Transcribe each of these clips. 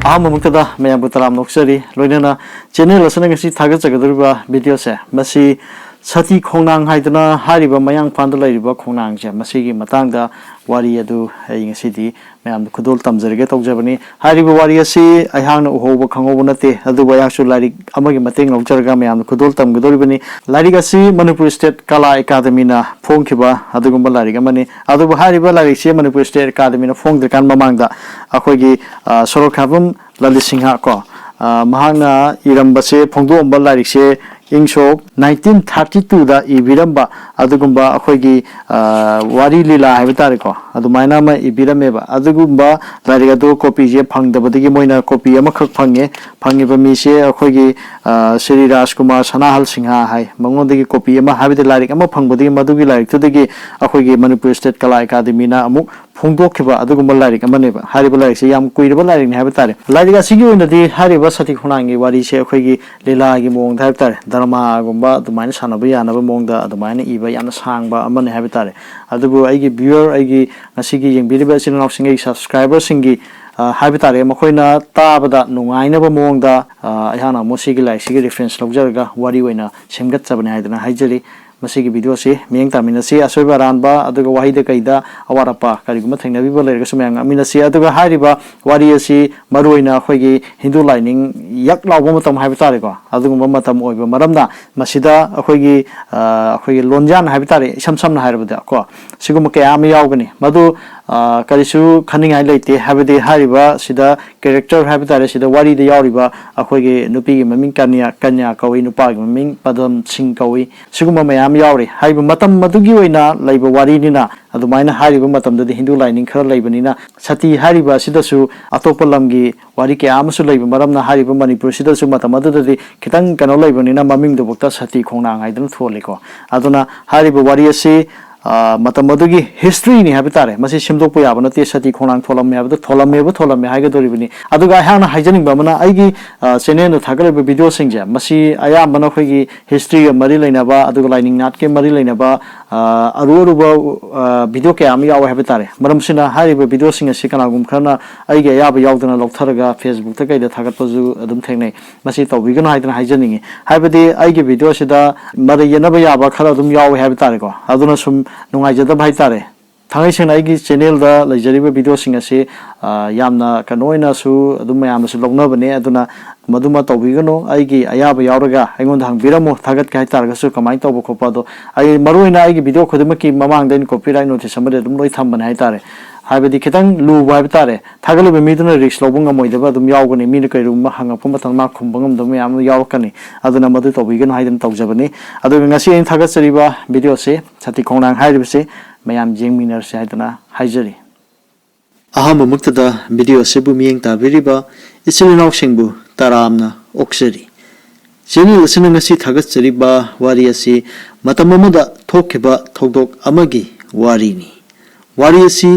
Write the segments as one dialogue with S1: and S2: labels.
S1: अहममुक्तदा मैं तराम नोक्सरी लोइनना चैनल असना ngasi थागतजगदरिबा video से मसी सती खोंनांग हाइदना हारिबा मयांग फांद लैरिबा खोंनांग से मसीगी मतंगदा वारी अदु ngasi मैम खुदोल तमजरगे तौजबनी हारिबा वारी असि अहांग उहोब खंगोब नते अदु बयासु लारिक अमगी मतेंग लौजरगा मैम खुदोल तमगदरिबनी लारिक असि मणिपुर स्टेट कला एकेडमी ना फोंखिबा अदुगुंबा लारिक अमनी अदु हारिबा लारिक से मणिपुर स्टेट एकेडमी ना फोंगदरकान ममांगदा अखोगी सोरखाबम ललित सिंह को महांगना इरंबसे फोंदोंबा लारिक से इंगसोक 1932 दा इबिरंबा अदुगुंबा अखोगी वारी लीला हाइबा तारेको अदुमाइना मा इबिरमेबा अदुगुंबा लारिक अदु कॉपी जे फंगदबदगी मोइना कॉपी अमखक फंगेबा मिसे अखोगी श्री राजकुमार सनाहल सिंह हाय मंगोंदगी कॉपी अमा हाबिदे लारिक अमा फंगबदगी मदुगी लारिक तुदगी अखोगी मणिपुर स्टेट कला एकेडमी ना अमुक फोंदोखिबा अदुगुंबा लारिक अमनेबा हारिबा लारिक से याम कुइरबा लारिक ने हाबिबा तारे लारिक असिगी ओइनदी हारिबा सती खोनांगी वारी से अखोगी लीलागी मोंग हाबिबा तारे धर्मा गुंबा अदुमाइना सानबा यानबा मोंगदा अदुमाइना इबा याना सांगबा अमने हाबिबा तारे अदुबु आइगी व्यूअर आइगी ngasiगी yengbiriba channel singi subscriber singi हाबिबा तारे मखोइना ताबदा नुंगाइनबा मोंगदा अहाना मोसिगी लाइक सिगी रेफरेंस लौजरगा वारी ओइना सेमगतचबने हाइदना हाइजरी मसिगी वीडियो से मियंग तामिनसी असोइबा रानबा अदुगा वाहिदा कैदा अवारपा करिगुमा थेंगनबिबा लेरगसु मयंग अमिनसी अदुगा हारिबा वारी असि मरुइना अखोइगी हिंदू लाइनिंग यक लाउबा मतम हाइबा तारेको अदुगुमा मतम ओइबा मरमना मसिदा अखोइगी लोनजान हाइबा तारे इसम समना हाइरबदा को सिगुमा कयाम यावगनी मदु करिसु खनिंगाइ लेते हाबिदे हारिबा सिदा कैरेक्टर हाइबा तारे सिदा वारी दे यावरिबा अखोइगी नुपीगी ममिंग कन्या कवि नुपागी ममिंग पदम सिंह कवि सिगुमा मयाम यावरे हाइबा मतम मदुगी ओइना लैबा वारीनिना अदुमाइना हारिबा मतमददि हिंदू लाइनिंग खर लैबनिना सती हारिबा सिदसु अतोप लमगी वारी के आमसु लैबा मरमना हारिबा मणिपुर सिदसु मतम अदुददि खितंग कनो लैबनिना ममिंग दुबक्ता सती खोंनांग हाइदन थोलेको अदुना हारिबा वारी असि मतम मदुगी हिस्ट्री नि हाबि तारे मसि सिमदोकपो याबा नते सती खोंनांग थोलम याबा थोलम हाइगदोरिबनि अदुगा हाना हाइजनिंग बमना आइगी चैनल थागलेबा वीडियो सिंजे मसि अयामना खैगी हिस्ट्री मरि लैनबा अदुगा लाइनिंग नाट के मरि लैनबा अरुरुबा वीडियो के आम याव हाबि तारे मरमसिना हारिबा वीडियो सिंग असि कनागुम खरना आइगे याबा यावदना लौथरगा फेसबुक ता कैदा थागतपजु अदुम थेंगनै मसि तौबिगन हाइदना हाइजनिंग हाइबदि आइगे वीडियो सिदा मरि यनबा याबा खरा अदुम याव हाबि तारेको अदुना सुम नुंगाइजदा भाई तारे थांगै सेंना आइगी चैनल दा लैजरिबा वीडियो सिंग असि यामना कनोइनासु अदुम मयामसु लौनबने अदुना मदुमा तौबिगनो आइगी अयाबा यावरगा आइगोंदा हंगबिरमो थागत काय तारगसु कमाइ तौबो खोपादो आइ मरुइना आइगी वीडियो खुदमकी ममांगदैन कॉपीराइट नोटिस अमदे अदुम लोइ थंबने हाइ तारे हाइबदि खितंग लुबा हाइबा तारे थागलिबा मीदुना रिस्क लौबो ngमोइदबा अदुम यावगनि मीन कैरुम हंगपो मतन मा खुंबंगमदम याम यावकनि अदुना मदु तौबिगनो हाइदन तौजबनि अदुगा ngasi इन थागतसरिबा वीडियो से सती खोंनांग हाइरिबसे मयाम जेंगमिनर से हाइदना हाइजरी अहम मुक्तदा वीडियो से बुमियंग ताबिरिबा इसिलिनाव सिंगबु तारामना ओक्सरी चैनल असना ngasi थागतसरिबा वारी असि मतम अमदा थोखिबा थौदोक अमगी वारीनी वारी असि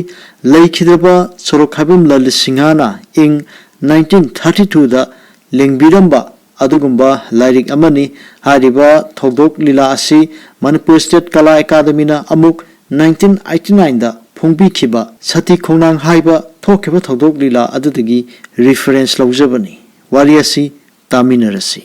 S1: लैखिदबा सोरखाबिम ललित सिंहना इंग 1932 दा लेंगबिरंबा अदुगुंबा लाइरिक अमनी हारिबा थौदोक लीला असि मणिपुर स्टेट कला एकेडमी ना अमुक 1989 दा फोंबिखिबा सती खोंनांग हाइबा थोखिबा थौदोक लीला अदुदगी रेफरेंस लौजबनी वारी असि तामिनरसी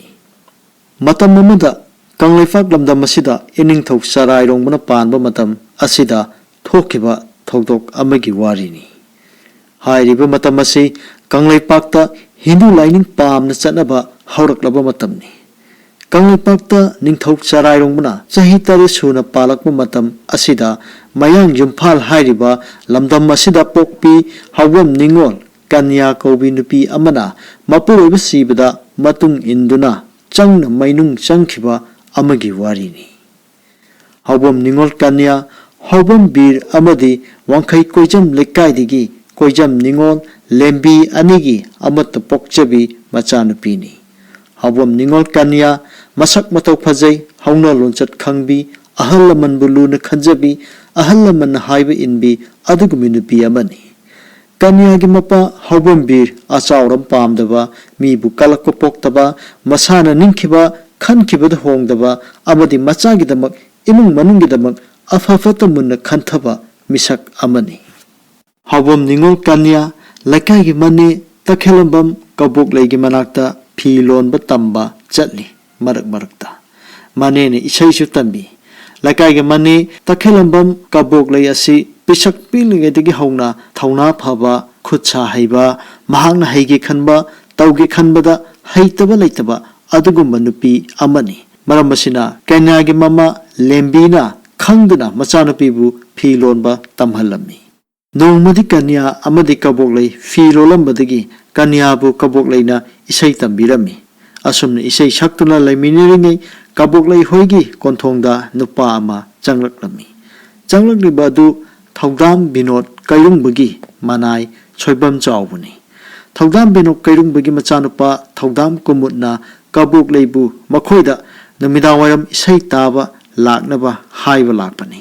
S1: मतम अमदा कंगलेफाक लमदम असिदा इनिंगथौ सराइरोंबना पानबा मतम असिदा थोखिबा थौदोक अमगी वारीनी हाइरिबा मतम असि कंगलेपाकता हिंदू लाइनिंग पामना चनबा हौरकलबा मतमनी कंगलेपाकता निंगथौ सराइरोंबना चही तरे सुना पालकबा मतम असिदा मयांग जुम्फाल हाइरिबा लमदम असिदा पोकपी हवम निंगोल कन्या कौबी नुपी अमना मपुरोइबा सिबदा मतुंग इंदुना चंगना मैनुंग चंगखिबा अमगी वारीनी हवम निंगोल कन्या हवम बीर अमदी वांखै कोइजम लेकाइदिगी कोइजम निंगोल लेंबी अनिगी अमत पोकचबी मचानुपीनी हवम निंगोल कन्या मसक मतौ फजै हौना लोंचत खंगबी अहल लमन बुलुन खंजबी अहल लमन हाइबे इनबी अदुगुमि नुपी अमनी कन्यागी मपा हवम बीर अचाउरम पामदबा मीबु कलक पोक्तबा मसाना निंखिबा खनखिबद होंगदबा अमदी मचागिदमक इमुंग मनुंगिदमक अफफत मुन्न खंथबा मिसक अमनी हवम निंगोल कन्या लकाई मने तखेलंबम kabuk legi manakta phi lon ba tamba chatli marak mane ne isai su tambi lakai ge mane takhelambam kabuk lei asi pisak pilinge degi hauna thauna phaba khutcha haiba mahangna haige khanba tauge khanbada haitaba leitaba adugumba nupi amani maramasina kanya ge mama lembina khangduna machanupi bu phi lonba tamhalami nongmadi kanya amadi kabuk lei phi lolambadagi kanya bu kabuk leina isai tambirami asumni isai saktuna laiminiringai kabuk lei hoigi konthongda nupa ama changlaklami changlakliba du thogdam binod kairungbagi manai choibam chawbuni thogdam binod kairungbagi machanupa thogdam kumutna kabuk leibu makhoida numidawayam isai taba laknaba haiba lakpani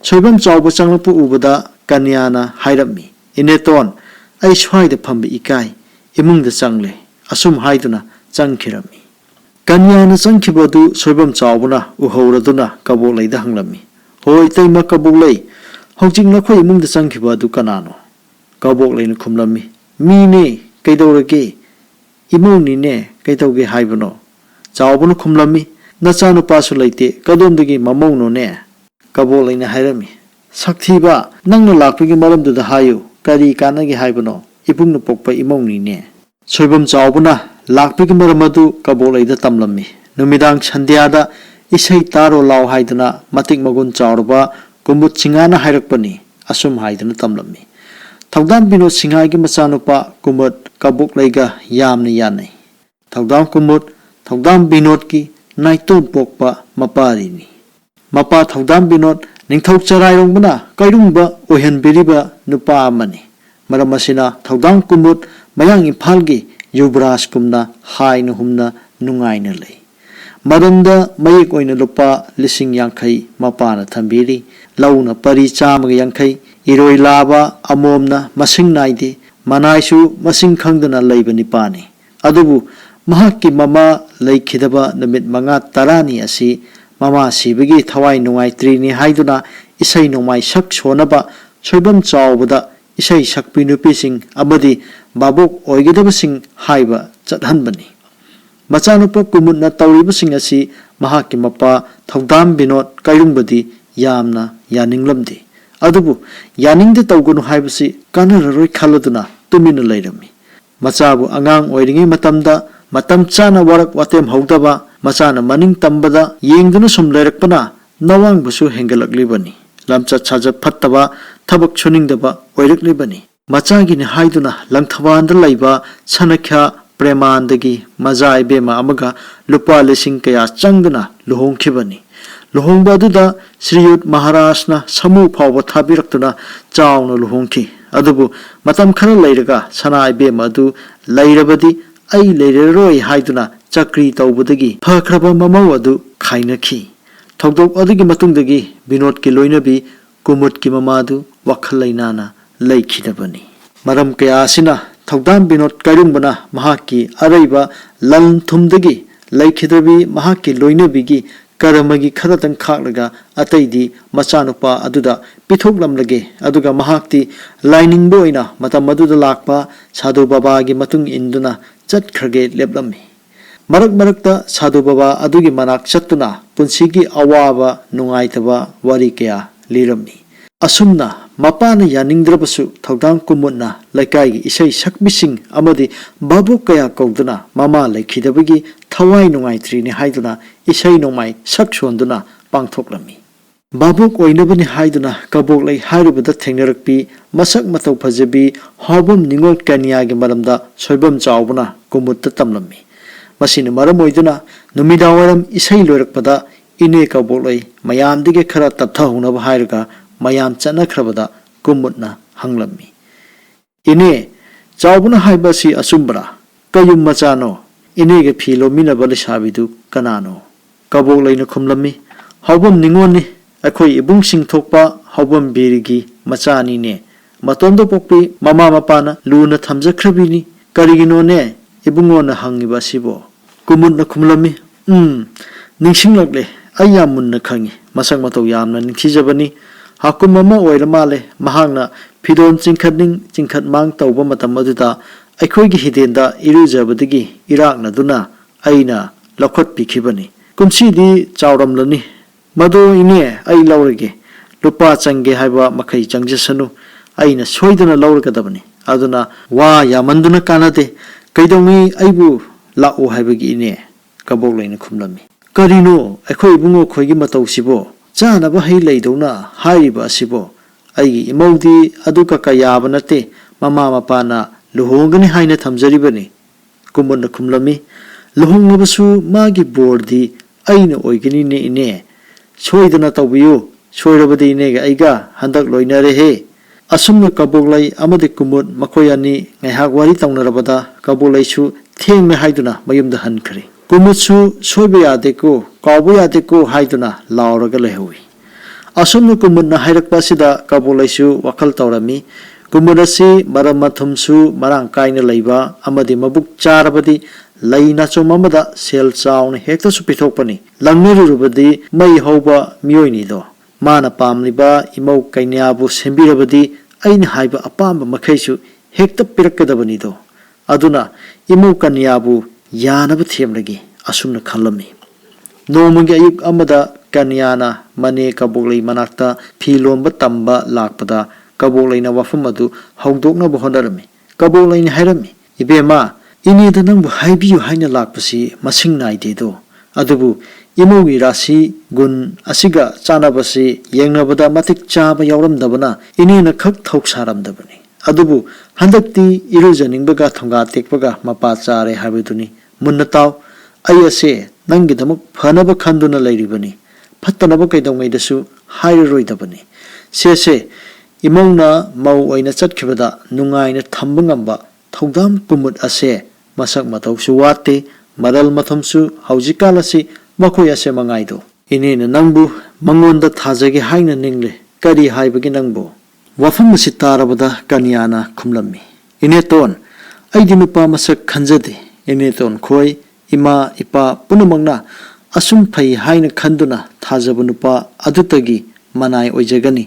S1: choibam chawba changlakpu ubada kanyana hairami ineton ai swai da phambi ikai imungda changle asum haiduna changkhirami kanyana changkhibadu soibam chawbuna uhauraduna kabuk leida hanglami hoi taima kabuk lei hojing nakhoi imungda changkhibadu kanano kabuk leina khumlami mine kaidorage imungni ne kaidauge haibano chawbunu khumlami nachanu pasu leite kadomdagi mamongno ne kabuk leina hairami sakhiba nangna lakpigi maramduda hayu kari kanagi haibano ibungna pokpa imongni ne soibam chawbuna lakpigi maramadu kabuk leida tamlami numidang chandiyada isai taro law haiduna matik magun chawrba kumut singana hairakpani asum haiduna tamlami thogdam binod singai gi machanupa kumut kabuk leiga yamni yanai thogdam kumut thogdam binod ki naitom pokpa maparini mapa thogdam binod ningthau charai rongbana kairungba ohen beriba nupa amani maramasina thogdam kumut mayang imphal gi yubraj kumna haina humna nungaina lei marunda mayik oina lupa lising yankhai mapana thambiri launa pari chamaga yankhai iroi laba amomna masing naide manaisu masing khangdana leibani pani adubu mahakki mama leikhidaba namit manga tarani asi mama sibagi thawai nungai trini haiduna isai nongmai sak sonaba soibam chawbada isai sakpi nupising amadi babok oigidabasing haiba chathanbani machanupa kumutna tawribasing asi mahakki mapa thogdam binod kairungbadi yamna yaninglamdi adubu yaningde tawgunu haibasi kanararoi khaladuna tumina leirami machabu angang oiringi matamda matam chana warak watem hogdaba machana maning tambada yengduna sum leirakpana nawang busu hengalaklibani lamchat sajat phattaba thabak chuningdaba oiraklibani machagini haiduna langthawanda laiba sanakha premandagi maja ibema amaga lupa lesing kaya changduna luhongkhibani luhongba duda sriyut maharashna samu phawba thabiraktuna chawna luhongki adubu matam khara leiraga sana ibema adu leirabadi ai leireroi haiduna chakri tawbudagi phakraba mamau adu khainakhi thogdok adugi matungdagi binod ki loinabi kumut ki mamadu wakhal lainana leikhidabani maram kaya asina thogdam binod kairungbana mahaki araiba lan thumdagi leikhidabi mahaki loinabigi karamagi khadatang khaklaga ataidi machanupa aduda pithoklamlage aduga mahakti lainingbo oina matam aduda lakpa sadhu baba gi matung induna chatkhage leplami marak marakta sadhu baba adugi manak chattuna punsigi awaba nungaitaba wari kaya lirami asumna mapana yaningdrabasu thogdam kumutna laikai gi isai sakbising amadi babu kaya kauduna mama leikhidabagi thawai nungaitri ni haiduna isai nongmai saksonduna pangthoklami babuk oinabani haiduna kabuk lei hairubada thengnarakpi masak matau phajabi hawbam ningol kanya gi maramda soibam chawbuna kumutta tamlami masina maram oiduna numidawaram isai loirakpada ine kabuk lei mayamdige khara tapthahunaba hairaga mayam chanakhrabada kumutna hanglami ine chawbuna haibasi asumbra kayum machano ine ge philo minaba lisabidu kanano kabuk leina khumlami hawbam ningoni akhoi ibung sing thokpa hawbam berigi machani ne matondo pokpi mama mapana luna thamjakhrabini karigino ne ibungona hangiba sibo kumutna khumlami ningsinglakle ayamunna khangi masak matau yamna ningthijabani hakum mama oiramale mahangna phidon chingkhatning chingkhat mang tawba matam aduda ꯑꯩꯈꯣꯏꯒꯤ ꯍꯤꯗꯦꯟꯗ ꯏꯔꯨꯖꯕꯗꯒꯤ ꯏꯔꯥꯛꯅꯗꯨꯅ ꯑꯩꯅ ꯂꯧꯈꯠꯄꯤꯈꯤꯕꯅꯤ ꯀꯨꯝꯁꯤꯗꯤ ꯆꯥꯎꯔꯝꯂꯅꯤ ꯃꯗꯨ ꯏꯅꯦ ꯑꯩ ꯂꯧꯔꯒꯦ ꯂꯨꯄꯥ ꯆꯪꯒꯦ ꯍꯥꯏꯕ ꯃꯈꯩ ꯆꯪꯖꯁꯅꯨ ꯑꯩꯅ ꯁꯣꯏꯗꯅ ꯂꯧꯔꯒꯗꯕꯅꯤ ꯑꯗꯨꯅ ꯋꯥ ꯌꯥꯝꯃꯟꯗꯨꯅ ꯀꯥꯟꯅꯗꯦ ꯀꯩꯗꯧꯉꯩ ꯑꯩꯕꯨ ꯂꯥꯛꯎ ꯍꯥꯏꯕꯒꯤ ꯏꯅꯦ ꯀꯕꯣꯛꯂꯩꯅ ꯈꯨꯝꯂꯝꯃꯤ ꯀꯔꯤꯅꯣ ꯑꯩꯈꯣꯏ ꯏꯕꯨꯡꯉꯣ ꯈꯣꯏꯒꯤ ꯃꯇꯧꯁꯤꯕꯣ ꯆꯥꯅꯕ ꯍꯩ ꯂꯩꯗꯧꯅ ꯍꯥꯏꯔꯤꯕ ꯑꯁꯤꯕꯣ ꯑꯩꯒꯤ ꯏꯃꯧꯗꯤ ꯑꯗꯨ ꯀꯛꯀ ꯌꯥꯕ ꯅꯠꯇꯦ ꯃꯃꯥ ꯃꯄꯥꯅ ꯂꯨꯍꯣꯡꯒꯅꯤ ꯍꯥꯏꯅ ꯊꯝꯖꯔꯤꯕꯅꯤ ꯀꯨꯝꯃꯨꯟꯅ ꯈꯨꯝꯂꯝꯃꯤ ꯂꯨꯍꯣꯡꯂꯕꯁꯨ ꯃꯥꯒꯤ ꯕꯣꯔꯗꯤ ꯑꯩꯅ ꯑꯣꯏꯒꯅꯤꯅꯦ ꯏꯅꯦ ꯁꯣꯏꯗꯅ ꯇꯧꯕꯤꯌꯨ ꯁꯣꯏꯔꯕꯗꯤ ꯏꯅꯦꯒ ꯑꯩꯒ ꯍꯟꯗꯛ ꯂꯣꯏꯅꯔꯦꯍꯦ ꯑꯁꯨꯝꯅ ꯀꯕꯣꯛꯂꯩ ꯑꯃꯗꯤ ꯀꯨꯝꯃꯨꯠ ꯃꯈꯣꯏ ꯑꯅꯤ ꯉꯥꯏꯍꯥꯛ ꯋꯥꯔꯤ ꯇꯧꯅꯔꯕꯗ ꯀꯕꯣꯛꯂꯩꯁꯨ ꯊꯦꯡꯃꯦ ꯍꯥꯏꯗꯨꯅ ꯃꯌꯨꯝꯗ ꯍꯟꯈ꯭ꯔꯦ ꯀꯨꯝꯃꯨꯠꯁꯨ ꯁꯣꯏꯕ ꯌꯥꯗꯦꯀꯣ ꯀꯥꯎꯕ ꯌꯥꯗꯦꯀꯣ ꯍꯥꯏꯗꯨꯅ ꯂꯥꯎꯔꯒ ꯂꯩꯍꯧꯏ ꯑꯁꯨꯝꯅ ꯀꯨꯝꯃꯨꯠꯅ ꯍꯥꯏꯔꯛꯄ ꯑꯁꯤꯗ ꯀꯕꯣꯛꯂꯩꯁꯨ ꯋꯥꯈꯜ ꯇꯧꯔꯝꯃꯤ ꯀꯨꯝꯃꯨꯠ ꯑꯁꯤ ꯃꯔꯝ ꯃꯊꯨꯝꯁꯨ ꯃꯔꯥꯡ ꯀꯥꯏꯅ ꯂꯩꯕ ꯑꯃꯗꯤ ꯃꯕꯨꯛ ꯆꯥꯔꯕꯗꯤ ꯂꯩ ꯅꯥꯆꯣꯝ ꯑꯃꯗ ꯁꯦꯜ ꯆꯥꯎꯅ ꯍꯦꯛꯇꯁꯨ ꯄꯤꯊꯣꯛꯄꯅꯤ ꯂꯪꯅꯔꯨꯔꯕꯗꯤ ꯃꯩ ꯍꯧꯕ ꯃꯤꯑꯣꯏꯅꯤꯗꯣ ꯃꯥꯅ ꯄꯥꯝꯂꯤꯕ ꯏꯃꯧ ꯀꯩꯅ꯭ꯌꯥꯕꯨ ꯁꯦꯝꯕꯤꯔꯕꯗꯤ ꯑꯩꯅ ꯍꯥꯏꯕ ꯑꯄꯥꯝꯕ ꯃꯈꯩꯁꯨ ꯍꯦꯛꯇ ꯄꯤꯔꯛꯀꯗꯕꯅꯤꯗꯣ ꯑꯗꯨꯅ ꯏꯃꯧ ꯀꯟꯌꯥꯕꯨ ꯌꯥꯅꯕ ꯊꯦꯝꯂꯒꯦ ꯑꯁꯨꯝꯅ ꯈꯜꯂꯝꯃꯤ ꯅꯣꯡꯃꯒꯤ ꯑꯌꯨꯛ ꯑꯃꯗ ꯀꯟꯌꯥꯅ ꯃꯅꯦ ꯀꯕꯣꯛꯂꯩ ꯃꯅꯥꯛꯇ ꯐꯤ ꯂꯣꯟꯕ ꯇꯝꯕ ꯂꯥꯛꯄꯗ ꯀꯕꯣꯛꯂꯩꯅ ꯋꯥꯐꯝ ꯑꯗꯨ ꯍꯧꯗꯣꯛꯅꯕ ꯍꯣꯠꯅꯔꯝꯃꯤ ꯀꯕꯣꯛꯂꯩꯅ ꯍꯥꯏꯔꯝꯃꯤ ꯏꯕꯦꯝꯃ ꯏꯅꯦꯗ ꯅꯪꯕꯨ ꯍꯥꯏꯕꯤꯌꯨ ꯍꯥꯏꯅ ꯂꯥꯛꯄꯁꯤ ꯃꯁꯤꯡ ꯅꯥꯏꯗꯦꯗꯣ ꯑꯗꯨꯕꯨ ꯏꯃꯧꯒꯤ ꯔꯥꯁꯤ ꯒꯨꯟ ꯑꯁꯤꯒ ꯆꯥꯟꯅꯕꯁꯤ ꯌꯦꯡꯅꯕꯗ ꯃꯇꯤꯛ ꯆꯥꯕ ꯌꯥꯎꯔꯝꯗꯕꯅ ꯏꯅꯦꯅ ꯈꯛ ꯊꯧꯁꯥꯔꯝꯗꯕꯅꯤ ꯑꯗꯨꯕꯨ ꯍꯟꯗꯛꯇꯤ ꯏꯔꯨꯖꯅꯤꯡꯕꯒ ꯊꯣꯡꯒꯥ ꯇꯦꯛꯄꯒ ꯃꯄꯥ ꯆꯥꯔꯦ ꯍꯥꯏꯕꯗꯨꯅꯤ ꯃꯨꯟꯅ ꯇꯥꯎ ꯑꯩ ꯑꯁꯦ ꯅꯪꯒꯤꯗꯃꯛ ꯐꯅꯕ ꯈꯟꯗꯨꯅ ꯂꯩꯔꯤꯕꯅꯤ ꯐꯠꯇꯅꯕ ꯀꯩꯗꯧꯉꯩꯗꯁꯨ ꯍꯥꯏꯔꯔꯣꯏꯗꯕꯅꯤ ꯁꯦꯁꯦ ꯏꯃꯧꯅ ꯃꯧ ꯑꯣꯏꯅ ꯆꯠꯈꯤꯕꯗ ꯅꯨꯡꯉꯥꯏꯅ ꯊꯝꯕ ꯉꯝꯕ ꯊꯧꯗꯥꯝ ꯀꯨꯝꯃꯨꯠ ꯑꯁꯦ ꯃꯁꯛ ꯃꯇꯧꯁꯨ ꯋꯥꯠꯇꯦ ꯃꯔꯜ ꯃꯊꯨꯝꯁꯨ ꯍꯧꯖꯤꯛꯀꯥꯟ ꯑꯁꯤ ꯃꯈꯣꯏ ꯑꯁꯦ ꯃꯉꯥꯏꯗꯣ ꯏꯅꯦꯅ ꯅꯪꯕꯨ ꯃꯉꯣꯟꯗ ꯊꯥꯖꯒꯦ ꯍꯥꯏꯅ ꯅꯤꯡꯂꯦ ꯀꯔꯤ ꯍꯥꯏꯕꯒꯦ ꯅꯪꯕꯨ ꯋꯥꯐꯝ ꯑꯁꯤ ꯇꯥꯔꯕꯗ ꯀꯟꯌꯥꯅ ꯈꯨꯝꯂꯝꯃꯤ ꯏꯅꯦꯇꯣꯟ ꯑꯩꯗꯤ ꯅꯨꯄꯥ ꯃꯁꯛ ꯈꯟꯖꯗꯦ ꯏꯅꯦꯇꯣꯟ ꯈꯣꯏ ꯏꯃꯥ ꯏꯄꯥ ꯄꯨꯝꯅꯃꯛꯅ ꯑꯁꯨꯝ ꯐꯩ ꯍꯥꯏꯅ ꯈꯟꯗꯨꯅ ꯊꯥꯖꯕ ꯅꯨꯄꯥ ꯑꯗꯨꯇꯒꯤ ꯃꯅꯥꯏ ꯑꯣꯏꯖꯒꯅꯤ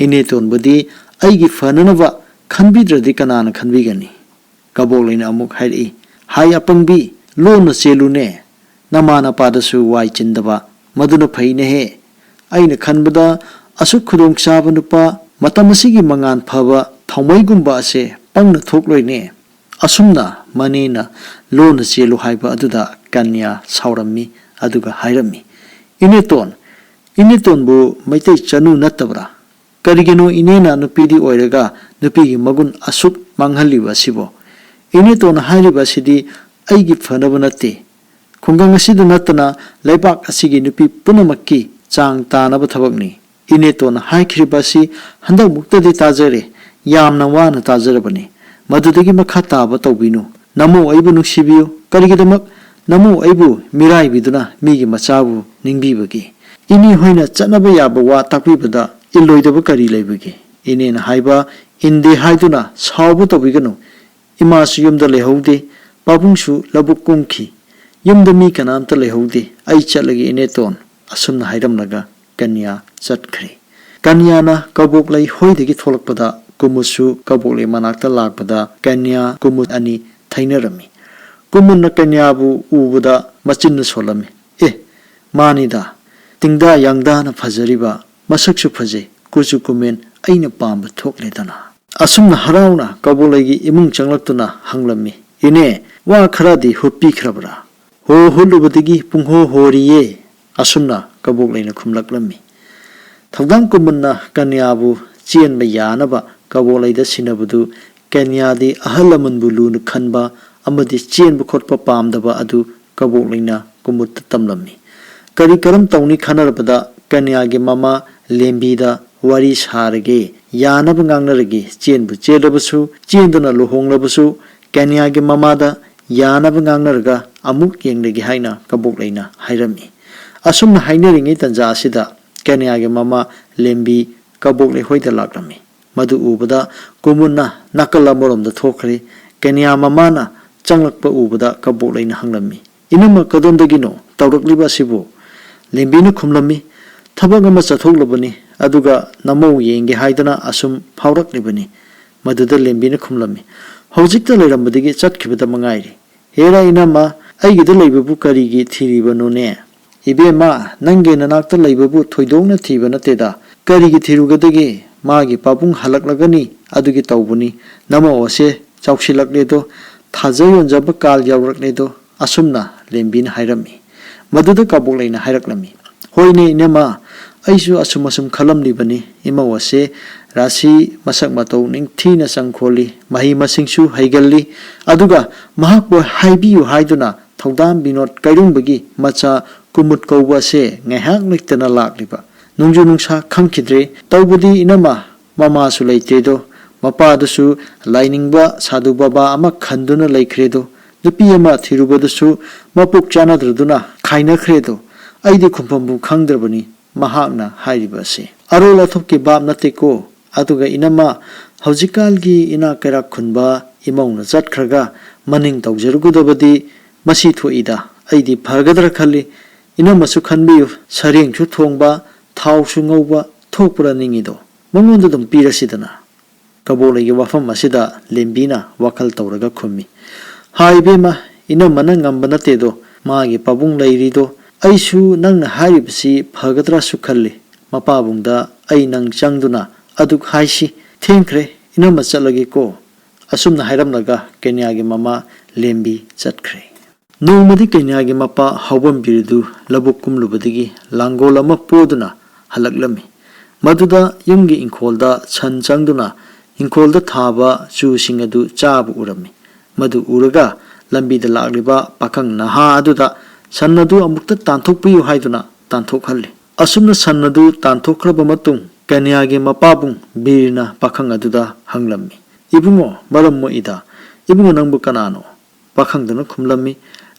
S1: ꯏꯅꯦꯇꯣꯟꯕꯨꯗꯤ ꯑꯩꯒꯤ ꯐꯅꯅꯕ ꯈꯟꯕꯤꯗ꯭ꯔꯗꯤ ꯀꯅꯥꯅ ꯈꯟꯕꯤꯒꯅꯤ ꯀꯕꯣꯛꯂꯩꯅ ꯑꯃꯨꯛ ꯍꯥꯏꯔꯛꯏ ꯍꯥꯏ ꯑꯄꯪꯕꯤ ꯂꯣꯟꯅ ꯆꯦꯜꯂꯨꯅꯦ ꯅꯃꯥ ꯅꯄꯥꯗꯁꯨ ꯋꯥꯏ ꯆꯤꯟꯗꯕ ꯃꯗꯨꯅ ꯐꯩꯅꯦꯍꯦ ꯑꯩꯅ ꯈꯟꯕꯗ ꯑꯁꯨꯛ ꯈꯨꯗꯣꯡꯆꯥꯕ ꯅꯨꯄꯥ ꯃꯇꯝ ꯑꯁꯤꯒꯤ ꯃꯉꯥꯟ ꯐꯕ ꯊꯥꯎꯃꯩꯒꯨꯝꯕ ꯑꯁꯦ ꯄꯪꯅ ꯊꯣꯛꯂꯣꯏꯅꯦ ꯑꯁꯨꯝꯅ ꯃꯅꯦꯅ ꯂꯣꯟꯅ ꯆꯦꯜꯂꯨ ꯍꯥꯏꯕ ꯑꯗꯨꯗ ꯀꯟꯌꯥ ꯁꯥꯎꯔꯝꯃꯤ ꯑꯗꯨꯒ ꯍꯥꯏꯔꯝꯃꯤ ꯏꯅꯦꯇꯣꯟꯕꯨ ꯃꯩꯇꯩ ꯆꯅꯨ ꯅꯠꯇꯕ꯭ꯔꯥ ꯀꯔꯤꯒꯤꯅꯣ ꯏꯅꯦꯅ ꯅꯨꯄꯤꯗꯤ ꯑꯣꯏꯔꯒ ꯅꯨꯄꯤꯒꯤ ꯃꯒꯨꯟ ꯑꯁꯨꯛ ꯃꯥꯡꯍꯜꯂꯤꯕ ꯑꯁꯤꯕꯣ ꯏꯅꯦꯇꯣꯟꯅ ꯍꯥꯏꯔꯤꯕ ꯑꯁꯤꯗꯤ ꯑꯩꯒꯤ ꯐꯅꯕ ꯅꯠꯇꯦ ꯈꯨꯡꯒꯪ ꯑꯁꯤꯗ ꯅꯠꯇꯅ ꯂꯩꯕꯥꯛ ꯑꯁꯤꯒꯤ ꯅꯨꯄꯤ ꯄꯨꯝꯅꯃꯛꯀꯤ ꯆꯥꯡ ꯇꯥꯅꯕ ꯊꯕꯛꯅꯤ ꯏꯅꯦꯇꯣꯟꯅ ꯍꯥꯏꯈꯤꯕ ꯑꯁꯤ ꯍꯟꯗꯛꯃꯨꯛꯇꯗꯤ ꯇꯥꯖꯔꯦ ꯌꯥꯝꯅ ꯋꯥꯅ ꯇꯥꯖꯔꯕꯅꯤ ꯃꯗꯨꯗꯒꯤ ꯃꯈꯥ ꯇꯥꯕ ꯇꯧꯕꯤꯅꯨ ꯅꯃꯧ ꯑꯩꯕꯨ ꯅꯨꯡꯁꯤꯕꯤꯌꯨ ꯀꯔꯤꯒꯤꯗꯃꯛ ꯅꯃꯧ ꯑꯩꯕꯨ ꯃꯤꯔꯥꯏꯕꯤꯗꯨꯅ ꯃꯤꯒꯤ ꯃꯆꯥꯕꯨ ꯅꯤꯡꯕꯤꯕꯒꯦ ꯏꯅꯦ ꯍꯣꯏꯅ ꯆꯠꯅꯕ ꯌꯥꯕ ꯋꯥ ꯇꯥꯛꯄꯤꯕꯗ ꯏꯜꯂꯣꯏꯗꯕ ꯀꯔꯤ ꯂꯩꯕꯒꯦ ꯏꯅꯦꯅ ꯍꯥꯏꯕ ꯏꯟꯗꯦ ꯍꯥꯏꯗꯨꯅ ꯁꯥꯎꯕ ꯇꯧꯕꯤꯒꯅꯨ ꯏꯃꯥꯁꯨ ꯌꯨꯝꯗ ꯂꯩꯍꯧꯗꯦ ꯄꯥꯕꯨꯡꯁꯨ ꯂꯧꯕꯨꯛ ꯀꯨꯝꯈꯤ ꯌꯨꯝꯗ ꯃꯤ ꯀꯅꯥꯝꯇ ꯂꯩꯍꯧꯗꯦ ꯑꯩ ꯆꯠꯂꯒꯦ ꯏꯅꯦꯇꯣꯟ ꯑꯁꯨꯝꯅ ꯍꯥꯏꯔꯝꯂꯒ ꯀꯟꯌꯥ ꯆꯠꯈ꯭ꯔꯦ ꯀꯟꯌꯥꯅ ꯀꯕꯣꯛꯂꯩ ꯍꯣꯏꯗꯒꯤ ꯊꯣꯛꯂꯛꯄꯗ ꯀꯨꯝꯃꯨꯠꯁꯨ ꯀꯕꯣꯛꯂꯩ ꯃꯅꯥꯛꯇ ꯂꯥꯛꯄꯗ ꯀꯟꯌꯥ ꯀꯨꯝꯃꯨꯠ ꯑꯅꯤ ꯊꯩꯅꯔꯝꯃꯤ ꯀꯨꯝꯃꯨꯠꯅ ꯀꯟꯌꯥꯕꯨ ꯎꯕꯗ ꯃꯆꯤꯟꯅ ꯁꯣꯜꯂꯝꯃꯤ ꯃꯥꯅꯤꯗ ꯇꯤꯡꯗꯥ ꯌꯥꯡꯗꯥꯅ ꯐꯖꯔꯤꯕ ꯃꯁꯛꯁꯨ ꯐꯖꯩ ꯀꯨꯆꯨ ꯀꯨꯃꯦꯟ ꯑꯩꯅ ꯄꯥꯝꯕ ꯊꯣꯛꯂꯦꯗꯅ ꯑꯁꯨꯝꯅ ꯍꯔꯥꯎꯅ ꯀꯕꯣꯛꯂꯩꯒꯤ ꯏꯃꯨꯡ ꯆꯪꯂꯛꯇꯨꯅ ꯍꯪꯂꯝꯃꯤ ꯏꯅꯦ ꯋꯥ ꯈꯔꯗꯤ ꯍꯨꯠꯄꯤꯈ꯭ꯔꯕ꯭ꯔꯥ ꯍꯨꯠꯂꯨꯕꯗꯒꯤ ꯄꯨꯡꯍꯣ ꯍꯣꯔꯤꯌꯦ ꯑꯁꯨꯝꯅ ꯀꯕꯣꯛꯂꯩꯅ ꯈꯨꯝꯂꯛꯂꯝꯃꯤ ꯊꯧꯗꯥꯝ ꯀꯨꯝꯃꯨꯠꯅ ꯀꯟꯌꯥꯕు ꯆꯦꯟꯕ ꯌꯥꯅꯕ ꯀꯕꯣꯛꯂꯩꯗ ꯁꯤꯟꯅꯕꯗꯨ ꯀꯟꯌꯥꯗꯤ ꯑꯍꯜ ꯂꯃꯟꯕꯨ ꯂꯨꯅ ꯈꯟꯕ ꯑꯃꯗꯤ ꯆꯦꯟꯕ ꯈꯣꯠꯄ ꯄꯥꯝꯗꯕ ꯑꯗꯨ ꯀꯕꯣꯛꯂꯩꯅ ꯀꯨꯝꯃꯨꯠꯇ ꯇꯝꯂꯝꯃꯤ ꯀꯔꯤ ꯀꯔꯝ ꯇꯧꯅꯤ ꯈꯟꯅꯔꯕꯗ ꯀꯟꯌꯥꯒꯤ ꯃꯃꯥ ꯂꯦꯝꯕꯤꯗ ꯋꯥꯔꯤ ꯁꯥꯔꯒꯦ ꯌꯥꯅꯕ ꯉꯥꯡꯅꯔꯒꯦ ꯆꯦꯟꯕꯨ ꯆꯦꯜꯂꯕꯁꯨ ꯆꯦꯟꯗꯨꯅ ꯂꯨꯍꯣꯡꯂꯕꯁꯨ ꯀꯟꯌꯥꯒꯤ ꯃꯃꯥꯗ ꯌꯥꯅꯕ ꯉꯥꯡꯅꯔꯒ ꯑꯃꯨꯛ ꯌꯦꯡꯂꯒꯦ ꯍꯥꯏꯅ ꯀꯕꯣꯛꯂꯩꯅ ꯍꯥꯏꯔꯝꯃꯤ ꯑꯁꯨꯝꯅ ꯍꯥꯏꯅꯔꯤꯉꯩ ꯇꯟꯖꯥ ꯑꯁꯤꯗ ꯀꯟꯌꯥꯒꯤ ꯃꯃꯥ ꯂꯦꯝꯕꯤ ꯀꯕꯣꯛꯂꯩ ꯍꯣꯏꯗ ꯂꯥꯛꯂꯝꯃꯤ ꯃꯗꯨ ꯎꯕꯗ ꯀꯨꯝꯃꯨꯠꯅ ꯅꯥꯀꯜ ꯑꯃꯔꯣꯝꯗ ꯊꯣꯛꯈ꯭ꯔꯦ ꯀꯟꯌꯥ ꯃꯃꯥꯅ ꯆꯪꯂꯛꯄ ꯎꯕꯗ ꯀꯕꯣꯛꯂꯩꯅ ꯍꯪꯂꯝꯃꯤ ꯏꯅꯝꯃ ꯀꯗꯣꯝꯗꯒꯤꯅꯣ ꯇꯧꯔꯛꯂꯤꯕ ꯑꯁꯤꯕꯨ ꯂꯦꯝꯕꯤꯅ ꯈꯨꯝꯂꯝꯃꯤ ꯊꯕꯛ ꯑꯃ ꯆꯠꯊꯣꯛꯂꯕꯅꯤ ꯑꯗꯨꯒ ꯅꯃꯧ ꯌꯦꯡꯒꯦ ꯍꯥꯏꯗꯅ ꯑꯁꯨꯝ ꯐꯥꯎꯔꯛꯂꯤꯕꯅꯤ ꯃꯗꯨꯗ ꯂꯦꯝꯕꯤꯅ ꯈꯨꯝꯂꯝꯃꯤ ꯍꯧꯖꯤꯛꯇ ꯂꯩꯔꯝꯕꯗꯒꯤ ꯆꯠꯈꯤꯕꯗ ꯃꯉꯥꯏꯔꯤ ꯍꯦꯔꯥ ꯏꯅꯝꯃ ꯑꯩꯒꯤꯗ ꯂꯩꯕꯕꯨ ꯀꯔꯤꯒꯤ ꯊꯤꯔꯤꯕꯅꯣꯅꯦ ꯏꯕꯦꯝꯃ ꯅꯪꯒꯤ ꯅꯅꯥꯛꯇ ꯂꯩꯕꯕꯨ ꯊꯣꯏꯗꯣꯛꯅ ꯊꯤꯕ ꯅꯠꯇꯦꯗ ꯀꯔꯤꯒꯤ ꯊꯤꯔꯨꯒꯗꯒꯦ ꯃꯥꯒꯤ ꯄꯥꯕꯨꯡ ꯍꯜꯂꯛꯂꯒꯅꯤ ꯑꯗꯨꯒꯤ ꯇꯧꯕꯅꯤ ꯅꯃꯧ ꯑꯁꯦ ꯆꯥꯎꯁꯤꯜꯂꯛꯂꯦꯗꯣ ꯊꯥꯖ ꯌꯣꯟꯖꯕ ꯀꯥꯜ ꯌꯧꯔꯛꯂꯦꯗꯣ ꯑꯁꯨꯝꯅ ꯂꯦꯝꯕꯤꯅ ꯍꯥꯏꯔꯝꯃꯤ ꯃꯗꯨꯗ ꯀꯕꯣꯛꯂꯩꯅ ꯍꯥꯏꯔꯛꯂꯝꯃꯤ ꯍꯣꯏꯅꯦ ꯏꯅꯝꯃ ꯑꯩꯁꯨ ꯑꯁꯨꯝ ꯈꯜꯂꯝꯂꯤꯕꯅꯤ ꯏꯃꯧ ꯑꯁꯦ ꯔꯥꯁꯤ ꯃꯁꯛ ꯃꯇꯧ ꯅꯤꯡꯊꯤꯅ ꯆꯪꯈꯣꯜꯂꯤ ꯃꯍꯩ ꯃꯁꯤꯡꯁꯨ ꯍꯩꯒꯜꯂꯤ ꯑꯗꯨꯒ ꯃꯍꯥꯛꯄꯨ ꯍꯥꯏꯕꯤꯌꯨ ꯍꯥꯏꯗꯨꯅ ꯊꯧꯗꯥꯝ ꯕꯤꯅꯣꯗ ꯀꯩꯔꯨꯡꯕꯒꯤ ꯃꯆꯥ ꯀꯨꯃꯨꯠ ꯀꯧꯕ ꯑꯁꯦ ꯉꯥꯏꯍꯥꯛ ꯂꯩꯇꯅ ꯂꯥꯛꯂꯤꯕ ꯅꯣꯡꯖꯨ ꯅꯨꯡꯁꯥ ꯈꯪꯈꯤꯗ꯭ꯔꯦ ꯇꯧꯕꯗꯤ ꯏꯅꯝꯃ ꯃꯃꯥꯁꯨ ꯂꯩꯇ꯭ꯔꯦꯗꯣ ꯃꯄꯥꯗꯨꯁꯨ ꯂꯥꯏꯅꯤꯡꯕ ꯁꯥꯗꯨ ꯕꯕꯥ ꯑꯃ ꯈꯟꯗꯨꯅ ꯂꯩꯈ꯭ꯔꯦꯗꯣ ꯅꯨꯄꯤ ꯑꯃ ꯊꯤꯔꯨꯕꯗꯨꯁꯨ ꯃꯄꯨꯛ ꯆꯥꯅꯗ꯭ꯔꯗꯨꯅ ꯈꯥꯏꯅꯈ꯭ꯔꯦꯗꯣ ꯑꯩꯗꯤ ꯈꯨꯝꯐꯝꯕꯨ ꯈꯪꯗ꯭ꯔꯕꯅꯤ ꯃꯍꯥꯛꯅ ꯍꯥꯏꯔꯤꯕ ꯑꯁꯤ ꯑꯔꯣꯜ ꯑꯊꯨꯞꯀꯤ ꯕꯥꯞ ꯅꯠꯇꯦꯀꯣ ꯑꯗꯨꯒ ꯏꯅꯝꯃ ꯍꯧꯖꯤꯛꯀꯥꯟꯒꯤ ꯏꯅꯥꯛ ꯀꯩꯔꯥꯛ ꯈꯨꯟꯕ ꯏꯃꯧꯅ ꯆꯠꯈ꯭ꯔꯒ ꯃꯅꯤꯡ ꯇꯧꯖꯔꯨꯒꯗꯕꯗꯤ ꯃꯁꯤ ꯊꯣꯛꯏꯗ ꯑꯩꯗꯤ ꯐꯒꯗ꯭ꯔꯥ ꯈꯜꯂꯤ ꯏꯅꯝꯃꯁꯨ ꯈꯟꯕꯤꯌꯨ ꯁꯔꯦꯡꯁꯨ ꯊꯣꯡꯕ ꯊꯥꯎꯁꯨ ꯉꯧꯕ ꯊꯣꯛꯄ꯭ꯔꯥ ꯅꯤꯡꯉꯤꯗꯣ ꯃꯉꯣꯟꯗ ꯑꯗꯨꯝ ꯄꯤꯔꯁꯤꯗꯅ ꯀꯕꯣꯛꯂꯩꯒꯤ ꯋꯥꯐꯝ ꯑꯁꯤꯗ ꯂꯦꯝꯕꯤꯅ ꯋꯥꯈꯜ ꯇꯧꯔꯒ ꯈꯨꯝꯃꯤ ꯍꯥꯏ ꯏꯕꯦꯝꯃ ꯏꯅꯝꯃꯅ ꯉꯝꯕ ꯅꯠꯇꯦꯗꯣ ꯃꯥꯒꯤ ꯄꯥꯕꯨꯡ ꯂꯩꯔꯤꯗꯣ ꯑꯩꯁꯨ ꯅꯪꯅ ꯍꯥꯏꯔꯤꯕꯁꯤ ꯐꯒꯗ꯭ꯔꯥꯁꯨ ꯈꯜꯂꯤ ꯃꯄꯥꯕꯨꯡꯗ ꯑꯩ ꯅꯪ ꯆꯪꯗꯨꯅ ꯑꯗꯨꯛ ꯍꯥꯏꯁꯤ ꯊꯦꯡꯈ꯭ꯔꯦ ꯏꯅꯝꯃ ꯆꯠꯂꯒꯦꯀꯣ ꯑꯁꯨꯝꯅ ꯍꯥꯏꯔꯝꯂꯒ ꯀꯩꯅ꯭ꯌꯥꯒꯤ ꯃꯃꯥ ꯂꯦꯝꯕꯤ ꯆꯠꯈ꯭ꯔꯦ ꯅꯣꯡꯃꯗꯤ ꯀꯩꯅ꯭ꯌꯥꯒꯤ ꯃꯄꯥ ꯍꯥꯎꯕꯝ ꯕꯤꯔꯗꯨ ꯂꯧꯕꯨꯛ ꯀꯨꯝꯂꯨꯕꯗꯒꯤ ꯂꯥꯡꯒꯣꯜ ꯑꯃ ꯄꯣꯗꯨꯅ ꯍꯜꯂꯛꯂꯝꯃꯤ ꯃꯗꯨꯗ ꯌꯨꯝꯒꯤ ꯏꯪꯈꯣꯜꯗ ꯁꯟ ꯆꯪꯗꯨꯅ ꯏꯪꯈꯣꯜꯗ ꯊꯥꯕ ꯆꯨꯁꯤꯡ ꯑꯗꯨ ꯆꯥꯕ ꯎꯔꯝꯃꯤ ꯃꯗꯨ ꯎꯔꯒ ꯂꯝꯕꯤꯗ ꯂꯥꯛꯂꯤꯕ ꯄꯥꯈꯪ ꯅꯍꯥ ꯑꯗꯨꯗ ꯁꯟ ꯑꯗꯨ ꯑꯃꯨꯛꯇ ꯇꯥꯟꯊꯣꯛꯄꯤꯌꯨ ꯍꯥꯏꯗꯨꯅ ꯇꯥꯟꯊꯣꯛꯍꯜꯂꯤ ꯑꯁꯨꯝꯅ ꯁꯟ ꯑꯗꯨ ꯇꯥꯟꯊꯣꯛꯈ꯭ꯔꯕ ꯃꯇꯨꯡ ꯀꯩꯅ꯭ꯌꯥꯒꯤ ꯃꯄꯥꯕꯨꯡ ꯕꯤꯔꯅ ꯄꯥꯈꯪ ꯑꯗꯨꯗ ꯍꯪꯂꯝꯃꯤ ꯏꯕꯨꯡꯉꯣ ꯃꯔꯝ ꯃꯣꯛꯏꯗ ꯏꯕꯨꯡꯉꯣ ꯅꯪꯕꯨ ꯀꯅꯥꯅꯣ ꯄꯥꯈꯪꯗꯨꯅ ꯈꯨꯝꯂꯝꯃꯤ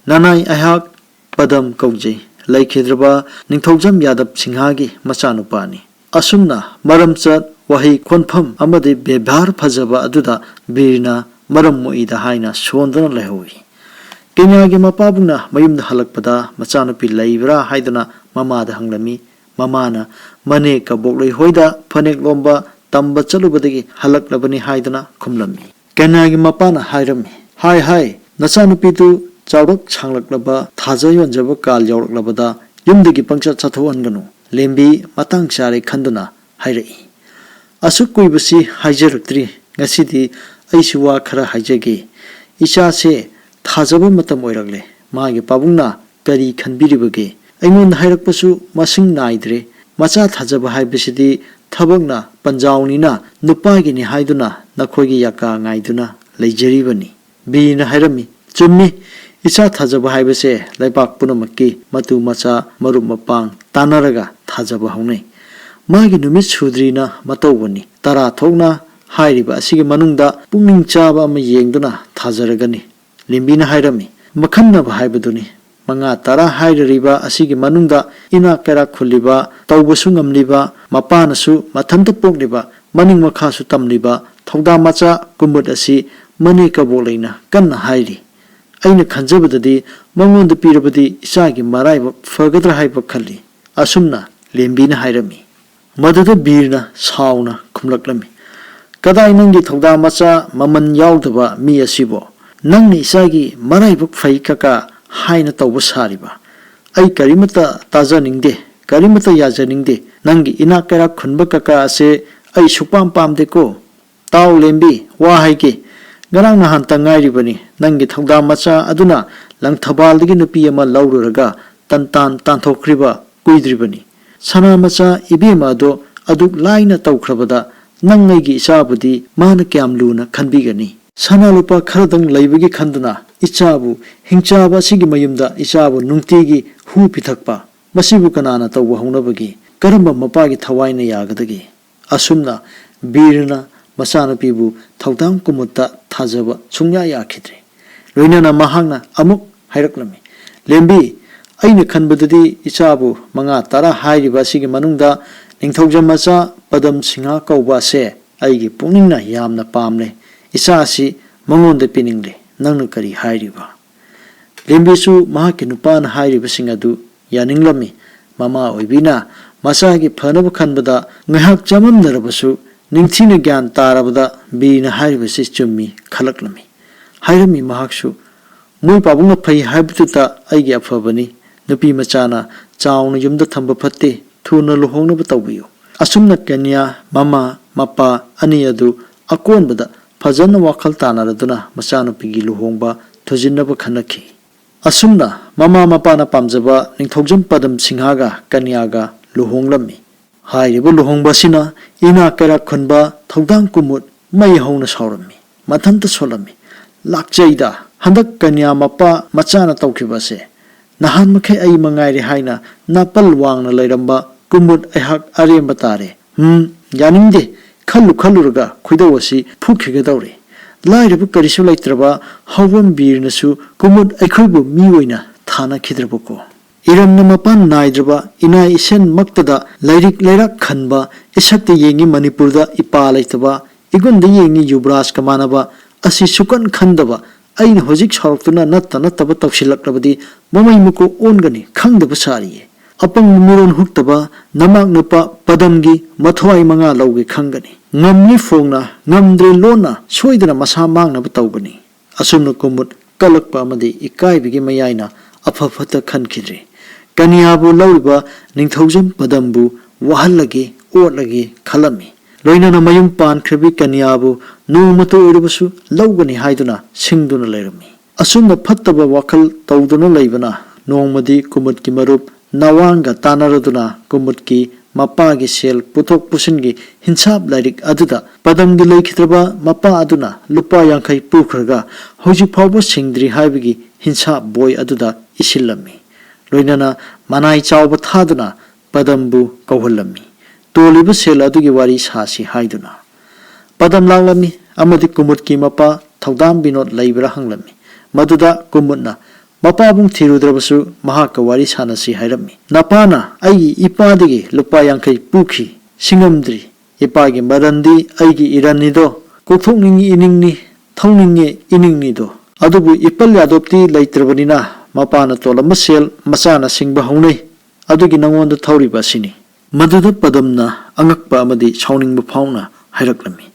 S1: ꯅꯅꯥꯏ ꯑꯩꯍꯥꯛ ꯄꯗꯝ ꯀꯧꯖꯩ ꯂꯩꯈꯤꯗ꯭ꯔꯕ ꯅꯤꯡꯊꯧꯖꯝ ꯌꯥꯗꯕ ꯁꯤꯡꯍꯥꯒꯤ ꯃꯆꯥꯅꯨꯄꯥꯅꯤ ꯑꯁꯨꯝꯅ ꯃꯔꯝꯆꯠ ꯋꯥꯍꯩ ꯈꯣꯟꯐꯝ ꯑꯃꯗꯤ ꯕꯦꯚꯥꯔ ꯐꯖꯕ ꯑꯗꯨꯗ ꯕꯤꯔꯅ ꯃꯔꯝ ꯃꯣꯛꯏꯗ ꯍꯥꯏꯅ ꯁꯣꯟꯗꯨꯅ ꯂꯩꯍꯧꯏ ꯀꯩꯅ꯭ꯌꯥꯒꯤ ꯃꯄꯥꯕꯨꯡꯅ ꯃꯌꯨꯝꯗ ꯍꯜꯂꯛꯄꯗ ꯃꯆꯥꯅꯨꯄꯤ ꯂꯩꯕ꯭ꯔꯥ ꯍꯥꯏꯗꯨꯅ ꯃꯃꯥꯗ ꯍꯪꯂꯝꯃꯤ ꯃꯃꯥꯅ ꯃꯅꯦ ꯀꯕꯣꯛꯂꯩ ꯍꯣꯏꯗ ꯐꯅꯦꯛ ꯂꯣꯝꯕ ꯇꯝꯕ ꯆꯠꯂꯨꯕꯗꯒꯤ ꯍꯜꯂꯛꯂꯕꯅꯤ ꯍꯥꯏꯗꯨꯅ ꯈꯨꯝꯂꯝꯃꯤ ꯀꯩꯅ꯭ꯌꯥꯒꯤ ꯃꯄꯥꯅ ꯍꯥꯏꯔꯝꯃꯤ ꯍꯥꯏ ꯅꯆꯥꯅꯨꯄꯤꯗꯨ ꯆꯥꯎꯔꯛ ꯁꯥꯡꯂꯛꯂꯕ ꯊꯥꯖ ꯌꯣꯟꯖꯕ ꯀꯥꯜ ꯌꯧꯔꯛꯂꯕꯗ ꯌꯨꯝꯗꯒꯤ ꯄꯪꯆꯠ ꯆꯠꯊꯣꯛꯍꯟꯒꯅꯨ ꯂꯦꯝꯕꯤ ꯃꯇꯥꯡ ꯆꯥꯔꯦ ꯈꯟꯗꯨꯅ ꯍꯥꯏꯔꯛꯏ ꯑꯁꯨꯛ ꯀꯨꯏꯕꯁꯤ ꯍꯥꯏꯖꯔꯛꯇ꯭ꯔꯤ ꯉꯁꯤꯗꯤ ꯑꯩꯁꯨ ꯋꯥ ꯈꯔ ꯍꯥꯏꯖꯒꯦ ꯏꯆꯥꯁꯦ ꯊꯥꯖꯕ ꯃꯇꯝ ꯑꯣꯏꯔꯛꯂꯦ ꯃꯥꯒꯤ ꯄꯥꯕꯨꯡꯅ ꯀꯔꯤ ꯈꯟꯕꯤꯔꯤꯕꯒꯦ ꯑꯩꯉꯣꯟꯗ ꯍꯥꯏꯔꯛꯄꯁꯨ ꯃꯁꯤꯡ ナꯏꯗ꯭ꯔꯦ ꯃꯆꯥ ꯊꯥꯖꯕ ꯍꯥꯏꯕꯁꯤꯗꯤ ꯊꯕꯛꯅ ꯄꯟꯖꯥꯎꯅꯤꯅ ꯅꯨꯄꯥꯒꯤꯅꯤ ꯍꯥꯏꯗꯨꯅ ꯅꯈꯣꯏꯒꯤ ꯌꯥꯀꯥ ꯉꯥꯏꯗꯨꯅ ꯂꯩꯖꯔꯤꯕꯅꯤ ꯕꯤꯔꯅ ꯍꯥꯏꯔꯝꯃꯤ ꯆꯨꯝꯃꯤ ꯏꯆꯥ ꯊꯥꯖꯕ ꯍꯥꯏꯕꯁꯦ ꯂꯩꯕꯥꯛ ꯄꯨꯝꯅꯃꯛꯀꯤ ꯃꯇꯨ ꯃꯆꯥ ꯃꯔꯨꯞ ꯃꯄꯥꯡ ꯇꯥꯟꯅꯔꯒ ꯊꯥꯖꯕ ꯍꯧꯅꯩ ꯃꯥꯒꯤ ꯅꯨꯃꯤꯠ ꯁꯨꯗ꯭ꯔꯤꯅ ꯃꯇꯧꯕꯅꯤ ꯇꯔꯥ ꯊꯣꯛꯅ ꯍꯥꯏꯔꯤꯕ ꯑꯁꯤꯒꯤ ꯃꯅꯨꯡꯗ ꯄꯨꯛꯅꯤꯡ ꯆꯥꯕ ꯑꯃ ꯌꯦꯡꯗꯨꯅ ꯊꯥꯖꯔꯒꯅꯤ ꯂꯦꯝꯕꯤꯅ ꯍꯥꯏꯔꯝꯃꯤ ꯃꯈꯟꯅꯕ ꯍꯥꯏꯕꯗꯨꯅꯤ ꯃꯉꯥ ꯇꯔꯥ ꯍꯥꯏꯔꯤꯕ ꯑꯁꯤꯒꯤ ꯃꯅꯨꯡꯗ ꯏꯅꯥꯛ ꯀꯩꯔꯥꯛ ꯈꯨꯜꯂꯤꯕ ꯇꯧꯕꯁꯨ ꯉꯝꯂꯤꯕ ꯃꯄꯥꯅꯁꯨ ꯃꯊꯟꯇ ꯄꯣꯛꯂꯤꯕ ꯃꯅꯤꯡ ꯃꯈꯥꯁꯨ ꯇꯝꯂꯤꯕ ꯊꯧꯗꯥꯝ ꯃꯆꯥ ꯀꯨꯃꯨꯠ ꯑꯁꯤ ꯃꯅꯦ ꯀꯕꯣꯛꯂꯩꯅ ꯀꯟꯅ ꯍꯥꯏꯔꯤ ꯑꯩꯅ ꯈꯟꯖꯕꯗꯗꯤ ꯃꯉꯣꯟꯗ ꯄꯤꯔꯕꯗꯤ ꯏꯆꯥꯒꯤ ꯃꯔꯥꯏꯕꯛ ꯐꯒꯗ꯭ꯔꯥ ꯍꯥꯏꯕ ꯈꯜꯂꯤ ꯑꯁꯨꯝꯅ ꯂꯦꯝꯕꯤꯅ ꯍꯥꯏꯔꯝꯃꯤ ꯃꯗꯨꯗ ꯕꯤꯔꯅ ꯁꯥꯎꯅ ꯈꯨꯝꯂꯛꯂꯝꯃꯤ ꯀꯗꯥꯏ ꯅꯪꯒꯤ ꯊꯧꯗꯥꯝ ꯃꯆꯥ ꯃꯃꯟ ꯌꯥꯎꯗꯕ ꯃꯤ ꯑꯁꯤꯕꯣ ꯅꯪꯅ ꯏꯆꯥꯒꯤ ꯃꯔꯥꯏꯕꯛ ꯐꯩ ꯀꯀꯥ ꯍꯥꯏꯅ ꯇꯧꯕ ꯁꯥꯔꯤꯕ ꯑꯩ ꯀꯔꯤꯃꯠꯇ ꯇꯥꯖꯅꯤꯡꯗꯦ ꯀꯔꯤꯃꯠꯇ ꯌꯥꯖꯅꯤꯡꯗꯦ ꯅꯪꯒꯤ ꯏꯅꯥꯛ ꯀꯩꯔꯥꯛ ꯈꯨꯟꯕ ꯀꯀꯥ ꯑꯁꯦ ꯑꯩ ꯁꯨꯛꯄꯥꯝ ꯄꯥꯝꯗꯦꯀꯣ ꯇꯥꯎ ꯂꯦꯝꯕꯤ ꯋꯥ ꯍꯥꯏꯒꯦ ꯉꯔꯥꯡ ꯅꯍꯥꯟꯇ ꯉꯥꯏꯔꯤꯕꯅꯤ ꯅꯪꯒꯤ ꯊꯧꯗꯥꯝ ꯃꯆꯥ ꯑꯗꯨꯅ ꯂꯪꯊꯕꯥꯜꯗꯒꯤ ꯅꯨꯄꯤ ꯑꯃ ꯂꯧꯔꯨꯔꯒ ꯇꯥꯟꯊꯣꯛꯈ꯭ꯔꯤꯕ ꯀꯨꯏꯗ꯭ꯔꯤꯕꯅꯤ ꯁꯅꯥ ꯃꯆꯥ ꯏꯕꯦꯝꯃ ꯑꯗꯣ ꯑꯗꯨꯛ ꯂꯥꯏꯅ ꯇꯧꯈ꯭ꯔꯕꯗ ꯅꯪ ꯑꯩꯒꯤ ꯏꯆꯥꯕꯨꯗꯤ ꯃꯥꯅ ꯀꯌꯥꯝ ꯂꯨꯅ ꯈꯟꯕꯤꯒꯅꯤ ꯁꯅꯥ ꯂꯨꯄꯥ ꯈꯔꯗꯪ ꯂꯩꯕꯒꯤ ꯈꯟꯗꯨꯅ ꯏꯆꯥꯕꯨ ꯍꯤꯡꯆꯥꯕ ꯑꯁꯤꯒꯤ ꯃꯌꯨꯝꯗ ꯏꯆꯥꯕꯨ ꯅꯨꯡꯇꯤꯒꯤ ꯍꯨ ꯄꯤꯊꯛꯄ ꯃꯁꯤꯕꯨ ꯀꯅꯥꯅ ꯇꯧꯕ ꯍꯧꯅꯕꯒꯦ ꯀꯔꯝꯕ ꯃꯄꯥꯒꯤ ꯊꯋꯥꯏꯅ ꯌꯥꯒꯗꯒꯦ ꯑꯁꯨꯝꯅ ꯕꯤꯔꯅ ꯃꯆꯥꯅꯨꯄꯤꯕꯨ ꯊꯧꯗꯥꯝ ꯀꯨꯃꯨꯠꯇ ꯊꯥꯖꯕ ꯁꯨꯡꯌꯥ ꯌꯥꯈꯤꯗ꯭ꯔꯦ ꯂꯣꯏꯅꯅ ꯃꯍꯥꯛꯅ ꯑꯃꯨꯛ ꯍꯥꯏꯔꯛꯂꯝꯃꯤ ꯂꯦꯝꯕꯤ ꯑꯩꯅ ꯈꯟꯕꯗꯗꯤ ꯏꯆꯥꯕꯨ ꯃꯉꯥ ꯇꯔꯥ ꯍꯥꯏꯔꯤꯕ ꯑꯁꯤꯒꯤ ꯃꯅꯨꯡꯗ ꯅꯤꯡꯊꯧꯖꯝ ꯃꯆꯥ ꯄꯗꯝ ꯁꯤꯡꯍꯥ ꯀꯧꯕ ꯑꯁꯦ ꯑꯩꯒꯤ ꯄꯨꯛꯅꯤꯡꯅ ꯌꯥꯝꯅ ꯄꯥꯝꯂꯦ ꯏꯆꯥ ꯑꯁꯤ ꯃꯉꯣꯟꯗ ꯄꯤꯅꯤꯡꯂꯦ ꯅꯪꯅ ꯀꯔꯤ ꯍꯥꯏꯔꯤꯕ ꯂꯦꯝꯕꯤꯁꯨ ꯃꯍꯥꯛꯀꯤ ꯅꯨꯄꯥꯅ ꯍꯥꯏꯔꯤꯕꯁꯤꯡ ꯑꯗꯨ ꯌꯥꯅꯤꯡꯂꯝꯃꯤ ꯃꯃꯥ ꯑꯣꯏꯕꯤꯅ ꯃꯆꯥꯒꯤ ꯐꯅꯕ ꯈꯟꯕꯗ ꯉꯥꯏꯍꯥꯛ ꯆꯃꯝꯅꯔꯕꯁꯨ ꯅꯤꯡꯊꯤꯅ ꯒ꯭ꯌꯥꯟ ꯇꯥꯔꯕꯗ ꯕꯤꯔꯅ ꯍꯥꯏꯔꯤꯕꯁꯤ ꯆꯨꯝꯃꯤ ꯈꯜꯂꯛꯂꯝꯃꯤ꯫ ꯍꯥꯏꯔꯝꯃꯤ ꯃꯍꯥꯛꯁꯨ, ꯃꯣꯏ ꯄꯥꯕꯨꯡꯅ ꯐꯩ ꯍꯥꯏꯕꯗꯨꯗ ꯑꯩꯒꯤ ꯑꯐꯕꯅꯤ꯫ ꯅꯨꯄꯤ ꯃꯆꯥꯅ ꯆꯥꯎꯅ ꯌꯨꯝꯗ ꯊꯝꯕ ꯐꯠꯇꯦ, ꯊꯨꯅ ꯂꯨꯍꯣꯡꯅꯕ ꯇꯧꯕꯤꯌꯨ꯫ ꯑꯁꯨꯝꯅ ꯀꯟꯌꯥ ꯃꯃꯥ ꯃꯄꯥ ꯑꯅꯤ ꯑꯗꯨ ꯑꯀꯣꯟꯕꯗ ꯐꯖꯅ ꯋꯥꯈꯜ ꯇꯥꯅꯔꯗꯨꯅ ꯃꯆꯥꯅꯨꯄꯤꯒꯤ ꯂꯨꯍꯣꯡꯕ ꯊꯨꯖꯤꯟꯅꯕ ꯈꯟꯅꯈꯤ꯫ ꯑꯁꯨꯝꯅ ꯃꯃꯥ ꯃꯄꯥꯅ ꯄꯥꯝꯖꯕ ꯅꯤꯡꯊꯧꯖꯝ ꯄꯗꯝ ꯁꯤꯡꯍꯒ ꯀꯟꯌꯥꯒ ꯂꯨꯍꯣꯡꯂꯝꯃꯤ꯫ ꯍꯥꯏꯔꯤꯕ ꯂꯨꯍꯣꯡꯕ ꯑꯁꯤꯅ ꯏꯅꯥꯛ ꯀꯩꯔꯥꯛ ꯈꯨꯟꯕ ꯊꯧꯗꯥꯡ ꯀꯨꯝꯃꯨꯠ ꯃꯩ ꯍꯧꯅ ꯁꯥꯎꯔꯝꯃꯤ꯫ ꯃꯊꯟꯇ ꯁꯣꯜꯂꯝꯃꯤ꯫ ꯂꯥꯛꯆꯩꯗ, ꯍꯟꯗꯛ ꯀꯟꯌꯥ ꯃꯄꯥ ꯃꯆꯥꯅ ꯇꯧꯈꯤꯕ ꯑꯁꯦ ꯅꯍꯥꯟ ꯃꯈꯩ ꯑꯩ ꯃꯉꯥꯏꯔꯦ ꯍꯥꯏꯅ ꯅꯥꯄꯜ ꯋꯥꯡꯅ ꯂꯩꯔꯝꯕ ꯀꯨꯝꯃꯨꯠ ꯑꯩꯍꯥꯛ ꯑꯔꯦꯝꯕ ꯇꯥꯔꯦ꯫ ꯌꯥꯅꯤꯡꯗꯦ꯫ ꯈꯜꯂꯨꯔꯒ ꯈꯣꯏꯗꯧ ꯑꯁꯤ ꯐꯨꯈꯤꯒꯗꯧꯔꯦ꯫ ꯂꯥꯏꯔꯕ ꯀꯔꯤꯁꯨ ꯂꯩꯇ꯭ꯔꯕ ꯍꯧꯕꯝ ꯕꯤꯔꯅꯁꯨ ꯀꯨꯝꯃꯨꯠ ꯑꯩꯈꯣꯏꯕꯨ ꯃꯤ ꯑꯣꯏꯅ ꯊꯥꯅꯈꯤꯗ꯭ꯔꯕꯀꯣ? ꯏꯔꯝꯅ ꯃꯄꯥꯟ ꯅꯥꯏꯗ꯭ꯔꯕ ꯏꯅꯥꯏ ꯏꯁꯦꯟ ꯃꯛꯇꯗ ꯂꯥꯏꯔꯤꯛ ꯂꯩꯔꯥꯛ ꯈꯟꯕ, ꯏꯁꯛꯇ ꯌꯦꯡꯉꯤ ꯃꯅꯤꯄꯨꯔꯗ ꯏꯄꯥ ꯂꯩꯇꯕ, ꯏꯒꯨꯟꯗ ꯌꯦꯡꯉꯤ ꯌꯨꯕꯔꯥꯖꯀ ꯃꯥꯟꯅꯕ ꯑꯁꯤ ꯁꯨꯀꯟ ꯈꯟꯗꯕ ꯑꯩꯅ ꯍꯧꯖꯤꯛ ꯁꯥꯎꯔꯛꯇꯨꯅ ꯅꯠꯇꯕ ꯇꯧꯁꯤꯜꯂꯛꯂꯕꯗꯤ ꯃꯃꯩ ꯃꯀꯣꯛ ꯑꯣꯟꯒꯅꯤ ꯈꯪꯗꯕ ꯁꯥꯔꯤꯌꯦ꯫ ꯑꯄꯪꯕ ꯃꯤꯔꯣꯟ ꯍꯨꯛꯇꯕ ꯅꯃꯥꯛ ꯅꯨꯄꯥ ꯄꯗꯝꯒꯤ ꯃꯊ꯭ꯋꯥꯏ ꯃꯉꯥ ꯂꯧꯒꯦ ꯈꯪꯒꯅꯤ꯫ ꯉꯝꯅꯤ ꯐꯣꯡꯅ, ꯉꯝꯗ꯭ꯔꯦ ꯂꯣꯟꯅ ꯁꯣꯏꯗꯅ ꯃꯁꯥ ꯃꯥꯡꯅꯕ ꯇꯧꯒꯅꯤ꯫ ꯑꯁꯨꯝꯅ ꯀꯨꯝꯃꯨꯠ ꯀꯜꯂꯛꯄ ꯑꯃꯗꯤ ꯏꯀꯥꯏꯕꯒꯤ ꯃꯌꯥꯏꯅ ꯑꯐ ꯐꯠꯇ ꯈꯟꯈꯤꯗ꯭ꯔꯦ꯫ ꯀꯟꯌꯥꯕꯨ ꯂꯧꯔꯤꯕ ꯅꯤꯡꯊꯧꯖꯝ ꯄꯗꯝꯕꯨ ꯋꯥꯍꯜꯂꯒꯦ ꯑꯣꯠꯂꯒꯦ ꯈꯜꯂꯝꯃꯤ꯫ ꯂꯣꯏꯅꯅ ꯃꯌꯨꯝ ꯄꯥꯟꯈ꯭ꯔꯕꯤ ꯀꯟꯌꯥꯕꯨ ꯅꯣꯡꯃꯇ ꯑꯣꯏꯔꯕꯁꯨ ꯂꯧꯒꯅꯤ ꯍꯥꯏꯗꯨꯅ ꯁꯤꯡꯗꯨꯅ ꯂꯩꯔꯝꯃꯤ꯫ ꯑꯁꯨꯝꯅ ꯐꯠꯇꯕ ꯋꯥꯈꯜ ꯇꯧꯗꯨꯅ ꯂꯩꯕꯅ ꯅꯣꯡꯃꯗꯤ ꯀꯨꯝꯃꯨꯠꯀꯤ ꯃꯔꯨꯞ ꯅꯋꯥꯡꯒ ꯇꯥꯟꯅꯔꯗꯨꯅ ꯀꯨꯝꯃꯨꯠꯀꯤ ꯃꯄꯥꯒꯤ ꯁꯦꯜ ꯄꯨꯊꯣꯛ ꯄꯨꯁꯤꯟꯒꯤ ꯍꯤꯟꯁꯥꯞ ꯂꯥꯏꯔꯤꯛ ꯑꯗꯨꯗ ꯄꯗꯝꯒꯤ ꯂꯩꯈꯤꯗ꯭ꯔꯕ ꯃꯄꯥ ꯑꯗꯨꯅ ꯂꯨꯄꯥ 50 ꯄꯨꯈ꯭ꯔꯒ ꯍꯧꯖꯤꯛ ꯐꯥꯎꯕ ꯁꯤꯡꯗ꯭ꯔꯤ ꯍꯥꯏꯕꯒꯤ ꯍꯤꯟꯁꯥꯞ ꯕꯣꯏ ꯑꯗꯨꯗ ꯏꯁꯤꯜꯂꯝꯃꯤ꯫ ꯂꯣꯏꯅꯅ ꯃꯅꯥꯏ ꯆꯥꯎꯕ ꯊꯥꯗꯨꯅ ꯄꯗꯝꯕꯨ ꯀꯧꯍꯜꯂꯝꯃꯤ꯫ ꯇꯣꯜꯂꯤꯕ ꯁꯦꯜ ꯑꯗꯨꯒꯤ ꯋꯥꯔꯤ ꯁꯥꯁꯤ ꯍꯥꯏꯗꯨꯅ꯫ ꯄꯗꯝ ꯂꯥꯛꯂꯝꯃꯤ ꯑꯃꯗꯤ ꯀꯨꯝꯃꯨꯠꯀꯤ ꯃꯄꯥ ꯊꯧꯗꯥꯝ ꯕꯤꯅꯣꯠ ꯂꯩꯕ꯭ꯔꯥ ꯍꯪꯂꯝꯃꯤ꯫ ꯃꯗꯨꯗ ꯀꯨꯝꯃꯨꯠꯅ ꯃꯄꯥꯕꯨꯡ ꯊꯤꯔꯨꯗ꯭ꯔꯕꯁꯨ ꯃꯍꯥꯛꯀ ꯋꯥꯔꯤ ꯁꯥꯟꯅꯁꯤ ꯍꯥꯏꯔꯝꯃꯤ꯫ ꯅꯄꯥꯅ ꯑꯩꯒꯤ ꯏꯄꯥꯗꯒꯤ ꯂꯨꯄꯥ 50 ꯄꯨꯈꯤ, ꯁꯤꯡꯉꯝꯗ꯭ꯔꯤ꯫ ꯏꯄꯥꯒꯤ ꯃꯔꯟꯗꯤ ꯑꯩꯒꯤ ꯏꯔꯟꯅꯤꯗꯣ, ꯀꯣꯛꯊꯣꯛꯅꯤꯡꯉꯤ ꯏꯅꯤꯡꯅꯤ, ꯊꯧꯅꯤꯡꯉꯤ ꯏꯅꯤꯡꯅꯤꯗꯣ꯫ ꯑꯗꯨꯕꯨ ꯏꯄꯜ ꯌꯥꯗꯣꯞꯇꯤ ꯂꯩꯇ꯭ꯔꯕꯅꯤꯅ ꯃꯄꯥꯅ ꯇꯣꯜꯂꯝꯕ ꯁꯦꯜ ꯃꯆꯥꯅ ꯁꯤꯡꯕ ꯍꯧꯅꯩ꯫ ꯑꯗꯨꯒꯤ ꯅꯉꯣꯟꯗ ꯊꯧꯔꯤꯕ ꯑꯁꯤꯅꯤ꯫ ꯃꯗꯨꯗ ꯄꯗꯝꯅ ꯑꯉꯛꯄ ꯑꯃꯗꯤ ꯁꯥꯎꯅꯤꯡꯕ ꯐꯥꯎꯅ ꯍꯥꯏꯔꯛꯂꯝꯃꯤ꯫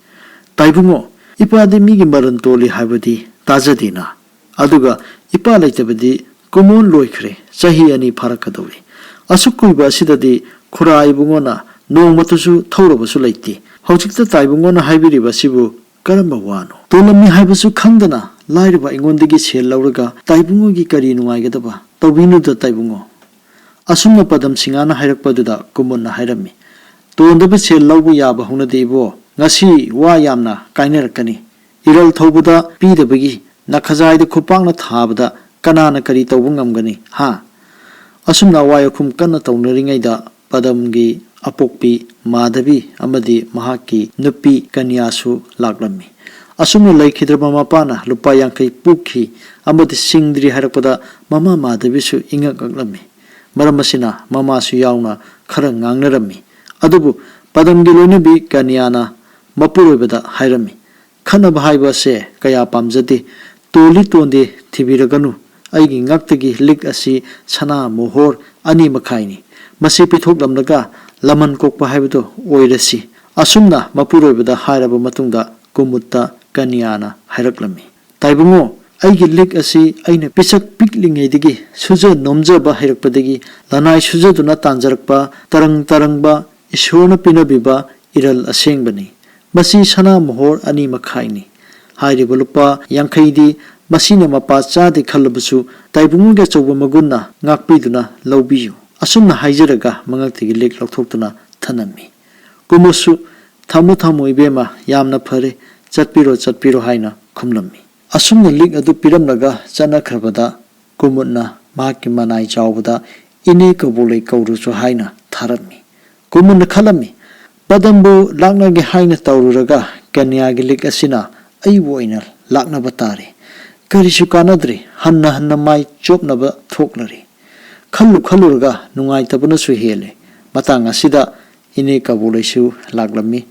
S1: ꯇꯥꯏꯕꯨꯡꯉꯣ, ꯏꯄꯥꯗꯤ ꯃꯤꯒꯤ ꯃꯔꯟ ꯇꯣꯜꯂꯤ ꯍꯥꯏꯕꯗꯤ ꯇꯥꯖꯗꯦꯅ꯫ ꯑꯗꯨꯒ ꯏꯄꯥ ꯂꯩꯇꯕꯗꯤ ꯀꯨꯃꯣꯟ ꯂꯣꯏꯈ꯭ꯔꯦ, ꯆꯍꯤ 2 ꯐꯥꯔꯛꯀꯗꯧꯔꯤ꯫ ꯑꯁꯨꯛ ꯀꯨꯏꯕ ꯑꯁꯤꯗꯗꯤ ꯈꯨꯔꯥ ꯏꯕꯨꯡꯉꯣꯅ ꯅꯣꯡꯃꯇꯁꯨ ꯊꯧꯔꯕꯁꯨ ꯂꯩꯇꯦ꯫ ꯍꯧꯖꯤꯛꯇ ꯇꯥꯏꯕꯨꯡꯉꯣꯅ ꯍꯥꯏꯕꯤꯔꯤꯕ ꯑꯁꯤꯕꯨ ꯀꯔꯝꯕ ꯋꯥꯅꯣ? ꯇꯣꯜꯂꯝꯃꯤ ꯍꯥꯏꯕꯁꯨ ꯈꯪꯗꯅ ꯂꯥꯏꯔꯕ ꯑꯩꯉꯣꯟꯗꯒꯤ ꯁꯦꯜ ꯂꯧꯔꯒ ꯇꯥꯏꯕꯨꯡꯉꯣꯒꯤ ꯀꯔꯤ ꯅꯨꯡꯉꯥꯏꯒꯗꯕ? ꯇꯧꯕꯤꯅꯨꯗ ꯇꯥꯏꯕꯨꯡꯉꯣ꯫ ꯑꯁꯨꯝꯅ ꯄꯗꯝ ꯁꯤꯡꯍꯅ ꯍꯥꯏꯔꯛꯄꯗꯨꯗ ꯀꯨꯝꯃꯨꯠꯅ ꯍꯥꯏꯔꯝꯃꯤ꯫ ꯇꯣꯟꯗꯕ ꯁꯦල් ꯂꯧꯕ ꯌꯥꯕ ꯍꯧꯅꯗꯦ ꯏꯕꯣ, ꯉꯁꯤ ꯋꯥ ꯌꯥꯝꯅ ꯀꯥꯏꯅꯔꯛꯀꯅꯤ꯫ ꯏꯔꯜ ꯊꯧꯕꯗ ꯄꯤꯗꯕꯒꯤ ꯅꯈꯖꯥꯏꯗ ꯈꯨꯄꯥꯛꯅ ꯊꯥꯕꯗ ꯀꯅꯥꯅ ꯀꯔꯤ ꯇꯧꯕ ꯉꯝꯒꯅꯤ ꯍꯥ? ꯑꯁꯨꯝꯅ ꯑꯋꯥꯏ ꯑꯈꯨꯝ ꯀꯟꯅ ꯇꯧꯅꯔꯤꯉꯩꯗ ꯄꯗꯝꯒꯤ ꯑꯄꯣꯛꯄꯤ ꯃꯥꯙꯕꯤ ꯑꯃꯗꯤ ꯃꯍꯥꯛꯀꯤ ꯅꯨꯄꯤ ꯀꯟꯌꯥꯁꯨ ꯂꯥꯛꯂꯝꯃꯤ꯫ ꯑꯁꯨꯝꯅ ꯂꯩꯈꯤꯗ꯭ꯔꯕ ꯃꯄꯥꯅ ꯂꯨꯄꯥ 50 ꯄꯨꯈꯤ ꯑꯃꯗꯤ ꯁꯤꯡꯗ꯭ꯔꯤ ꯍꯥꯏꯔꯛꯄꯗ ꯃꯃꯥ ꯃꯥꯙꯕꯤꯁꯨ ꯏꯉꯛ ꯉꯛꯂꯝꯃꯤ꯫ ꯃꯔꯝ ꯑꯁꯤꯅ ꯃꯃꯥꯁꯨ ꯌꯥꯎꯅ ꯈꯔ ꯉꯥꯡꯅꯔꯝꯃꯤ꯫ ꯑꯗꯨꯕꯨ ꯄꯗꯝꯒꯤ ꯂꯣꯏꯅꯕꯤ ꯀꯟꯌꯥꯅ ꯃꯄꯨꯔꯣꯏꯕꯗ ꯍꯥꯏꯔꯝꯃꯤ꯫ ꯈꯟꯅꯕ ꯍꯥꯏꯕ ꯑꯁꯦ ꯀꯌꯥ ꯄꯥꯝꯖꯗꯦ꯫ ꯇꯣꯜꯂꯤ ꯇꯣꯟꯗꯦ ꯊꯤꯕꯤꯔꯒꯅꯨ꯫ ꯑꯩꯒꯤ ꯉꯛꯇꯒꯤ ꯂꯤꯛ ꯑꯁꯤ ꯁꯅꯥ ꯃꯣꯍꯣꯔ 2 ꯃꯈꯥꯏꯅꯤ꯫ ꯃꯁꯤ ꯄꯤꯊꯣꯛꯂꯝꯂꯒ ꯂꯃꯟ ꯀꯣꯛꯄ ꯍꯥꯏꯕꯗꯣ ꯑꯣꯏꯔꯁꯤ꯫ ꯑꯁꯨꯝꯅ ꯃꯄꯨꯔꯣꯏꯕꯗ ꯍꯥꯏꯔꯕ ꯃꯇꯨꯡꯗ ꯀꯨꯝꯃꯨꯠꯇ ꯀꯟꯌꯥꯅ ꯍꯥꯏꯔꯛꯂꯝꯃꯤ꯫ ꯇꯥꯏꯕꯨꯡꯉꯣ, ꯑꯩꯒꯤ ꯂꯤꯛ ꯑꯁꯤ ꯑꯩꯅ ꯄꯤꯁꯛ ꯄꯤꯛꯂꯤꯉꯩꯗꯒꯤ ꯁꯨꯖ ꯅꯣꯝꯖꯕ ꯍꯩꯔꯛꯄꯗꯒꯤ ꯂꯅꯥꯏ ꯁꯨꯖꯗꯨꯅ ꯇꯥꯟꯖꯔꯛꯄ ꯇꯔꯪꯕ ꯏꯁꯣꯔꯅ ꯄꯤꯅꯕꯤꯕ ꯏꯔꯜ ꯑꯁꯦꯡꯕꯅꯤ꯫ ꯃꯁꯤ ꯁꯅꯥ ꯃꯣꯍꯣꯔ 2 ꯃꯈꯥꯏꯅꯤ꯫ ꯍꯥꯏꯔꯤꯕ ꯂꯨꯄꯥ 50ꯗꯤ ꯃꯁꯤꯅ ꯃꯄꯥ ꯆꯥꯗꯦ ꯈꯜꯂꯕꯁꯨ ꯇꯥꯏꯕꯨꯡꯉꯣꯒꯤ ꯑꯆꯧꯕ ꯃꯒꯨꯟꯅ ꯉꯥꯛꯄꯤꯗꯨꯅ ꯂꯧꯕꯤꯌꯨ꯫ ꯑꯁꯨꯝꯅ ꯍꯥꯏꯖꯔꯒ ꯃꯉꯛꯇꯒꯤ ꯂꯤꯛ ꯂꯧꯊꯣꯛꯇꯨꯅ ꯊꯅꯝꯃꯤ꯫ ꯀꯨꯝꯃꯨꯠꯁꯨ ꯊꯝꯃꯨ ꯏꯕꯦꯝꯃ, ꯌꯥꯝꯅ ꯐꯔꯦ, ꯆꯠꯄꯤꯔꯣ ꯍꯥꯏꯅ ꯈꯨꯝꯂꯝꯃꯤ꯫ ꯑꯁꯨꯝꯅ ꯂꯤꯛ ꯑꯗꯨ ꯄꯤꯔꯝꯂꯒ ꯆꯠꯅꯈ꯭ꯔꯕꯗ ꯀꯨꯝꯃꯨꯠꯅ ꯃꯍꯥꯛꯀꯤ ꯃꯅꯥꯏ ꯆꯥꯎꯕꯗ ꯏꯅꯦ ꯀꯕꯣꯛꯂꯩ ꯀꯧꯔꯨꯆꯣ ꯍꯥꯏꯅ ꯊꯥꯔꯝꯃꯤ꯫ ꯀꯨꯝꯃꯨꯠꯅ ꯈꯜꯂꯝꯃꯤ꯫ ꯄꯗꯝꯕꯨ ꯂꯥꯛꯅꯒꯦ ꯍꯥꯏꯅ ꯇꯧꯔꯨꯔꯒ ꯀꯟꯌꯥꯒꯤ ꯂꯤꯛ ꯑꯁꯤꯅ ꯑꯩꯕꯨ ꯑꯣꯏꯅ ꯂꯥꯛꯅꯕ ꯇꯥꯔꯦ꯫ ꯀꯔꯤꯁꯨ ꯀꯥꯟꯅꯗ꯭ꯔꯦ, ꯍꯟꯅ ꯃꯥꯏ ꯆꯣꯞꯅꯕ ꯊꯣꯛꯂꯔꯦ꯫ ꯈꯜꯂꯨꯔꯒ ꯅꯨꯡꯉꯥꯏꯇꯕꯅꯁꯨ ꯍꯦꯜꯂꯦ꯫ ꯃꯇꯥꯡ ꯑꯁꯤꯗ ꯏꯅꯦ ꯀꯕꯣꯛꯂꯩꯁꯨ ꯂꯥꯛꯂꯝꯃꯤ꯫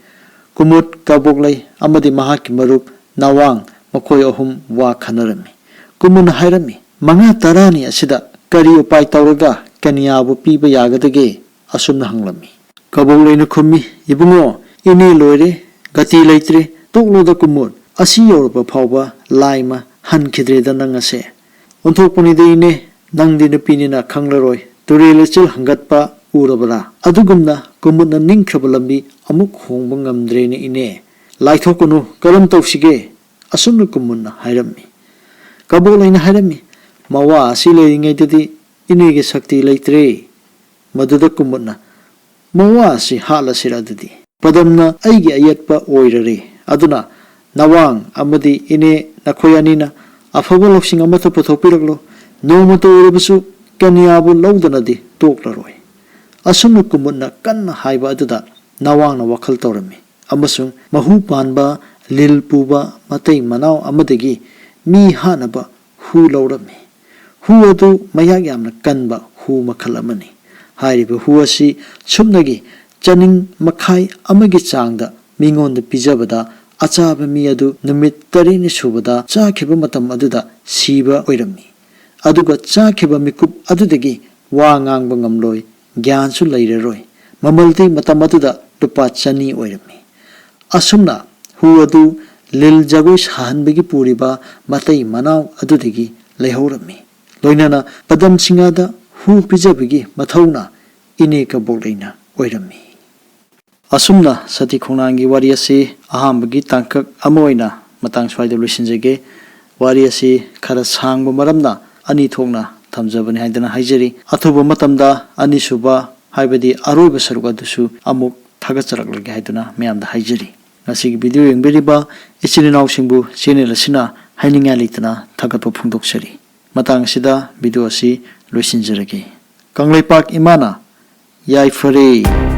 S1: ꯀꯨꯝꯃꯨꯠ, ꯀꯕꯣꯛꯂꯩ ꯑꯃꯗꯤ ꯃꯍꯥꯛꯀꯤ ꯃꯔꯨꯞ ꯅꯋꯥꯡ ꯃꯈꯣꯏ 3 ꯋꯥ ꯈꯟꯅꯔꯝꯃꯤ꯫ ꯀꯨꯝꯃꯨꯠꯅ ꯍꯥꯏꯔꯝꯃꯤ꯫ 9-10ꯅꯤ ꯑꯁꯤꯗ ꯀꯔꯤ ꯎꯄꯥꯏ ꯇꯧꯔꯒ ꯀꯟꯌꯥꯕꯨ ꯄꯤꯕ ꯌꯥꯒꯗꯒꯦ? ꯑꯁꯨꯝꯅ ꯍꯪꯂꯝꯃꯤ꯫ ꯀꯕꯣꯛꯂꯩꯅ ꯈꯨꯝꯃꯤ꯫ ꯏꯕꯨꯡꯉꯣ, ꯏꯅꯦ ꯂꯣꯏꯔꯦ, gati leitre toklo da kumut asi yorpa phawba laima han khidre da nang ase onthokpani de ine nang din pini na khanglaroi turel chil hangatpa urabara adugumna kumutna ningkhrabalambi amuk hongba ngamdre ni ine laithokunu karam tawsige asumna kumunna hairammi kabolaina hairami mawa asi leiringai tadi ine ge sakti leitre maduda kumutna mawa asi hala siradadi padamna aigi ayatpa oirare aduna nawang amadi ine nakhoyanina afaba loksing amata puthokpiraklo nomato uribasu kanyabu lawdanadi toklaroi asumna kumutna kanna haiba aduda nawang na wakhal tawrami amasung mahu panba lil puba matai manau amadagi mi hanaba hu lawrami hu adu mayak yamna kanba hu makhal amani hairiba hu asi sumnagi chaning makhai amagi changda mingonda pijabada achaba mi adu numit tarini subada chakhiba matam aduda siba oirami aduga chakhiba mikup adudagi wa ngangba ngamloi gyan su leireroi mamalti matam aduda lupa chani oirami asumna hu adu lil jagoi sahanbagi puriba matai manau adudagi leihorami loinana padam singada hu pijabagi mathauna ine ka bokleina oirami asumna sati khongnangi wari ase ahambagi tangkak amoina matang swaida lusinjege wari ase khara sangba maramna ani thongna thamjabani haidana haijari athuba matamda ani suba haibadi aroiba saruga dusu amuk thagacharak haiduna meyamda haijari ngasigi video yengberiba ichilinaw singbu channel asina haininga litana thagatpa phungdoksari matang sida video asi loisinjarage kanglaipak imana yai fare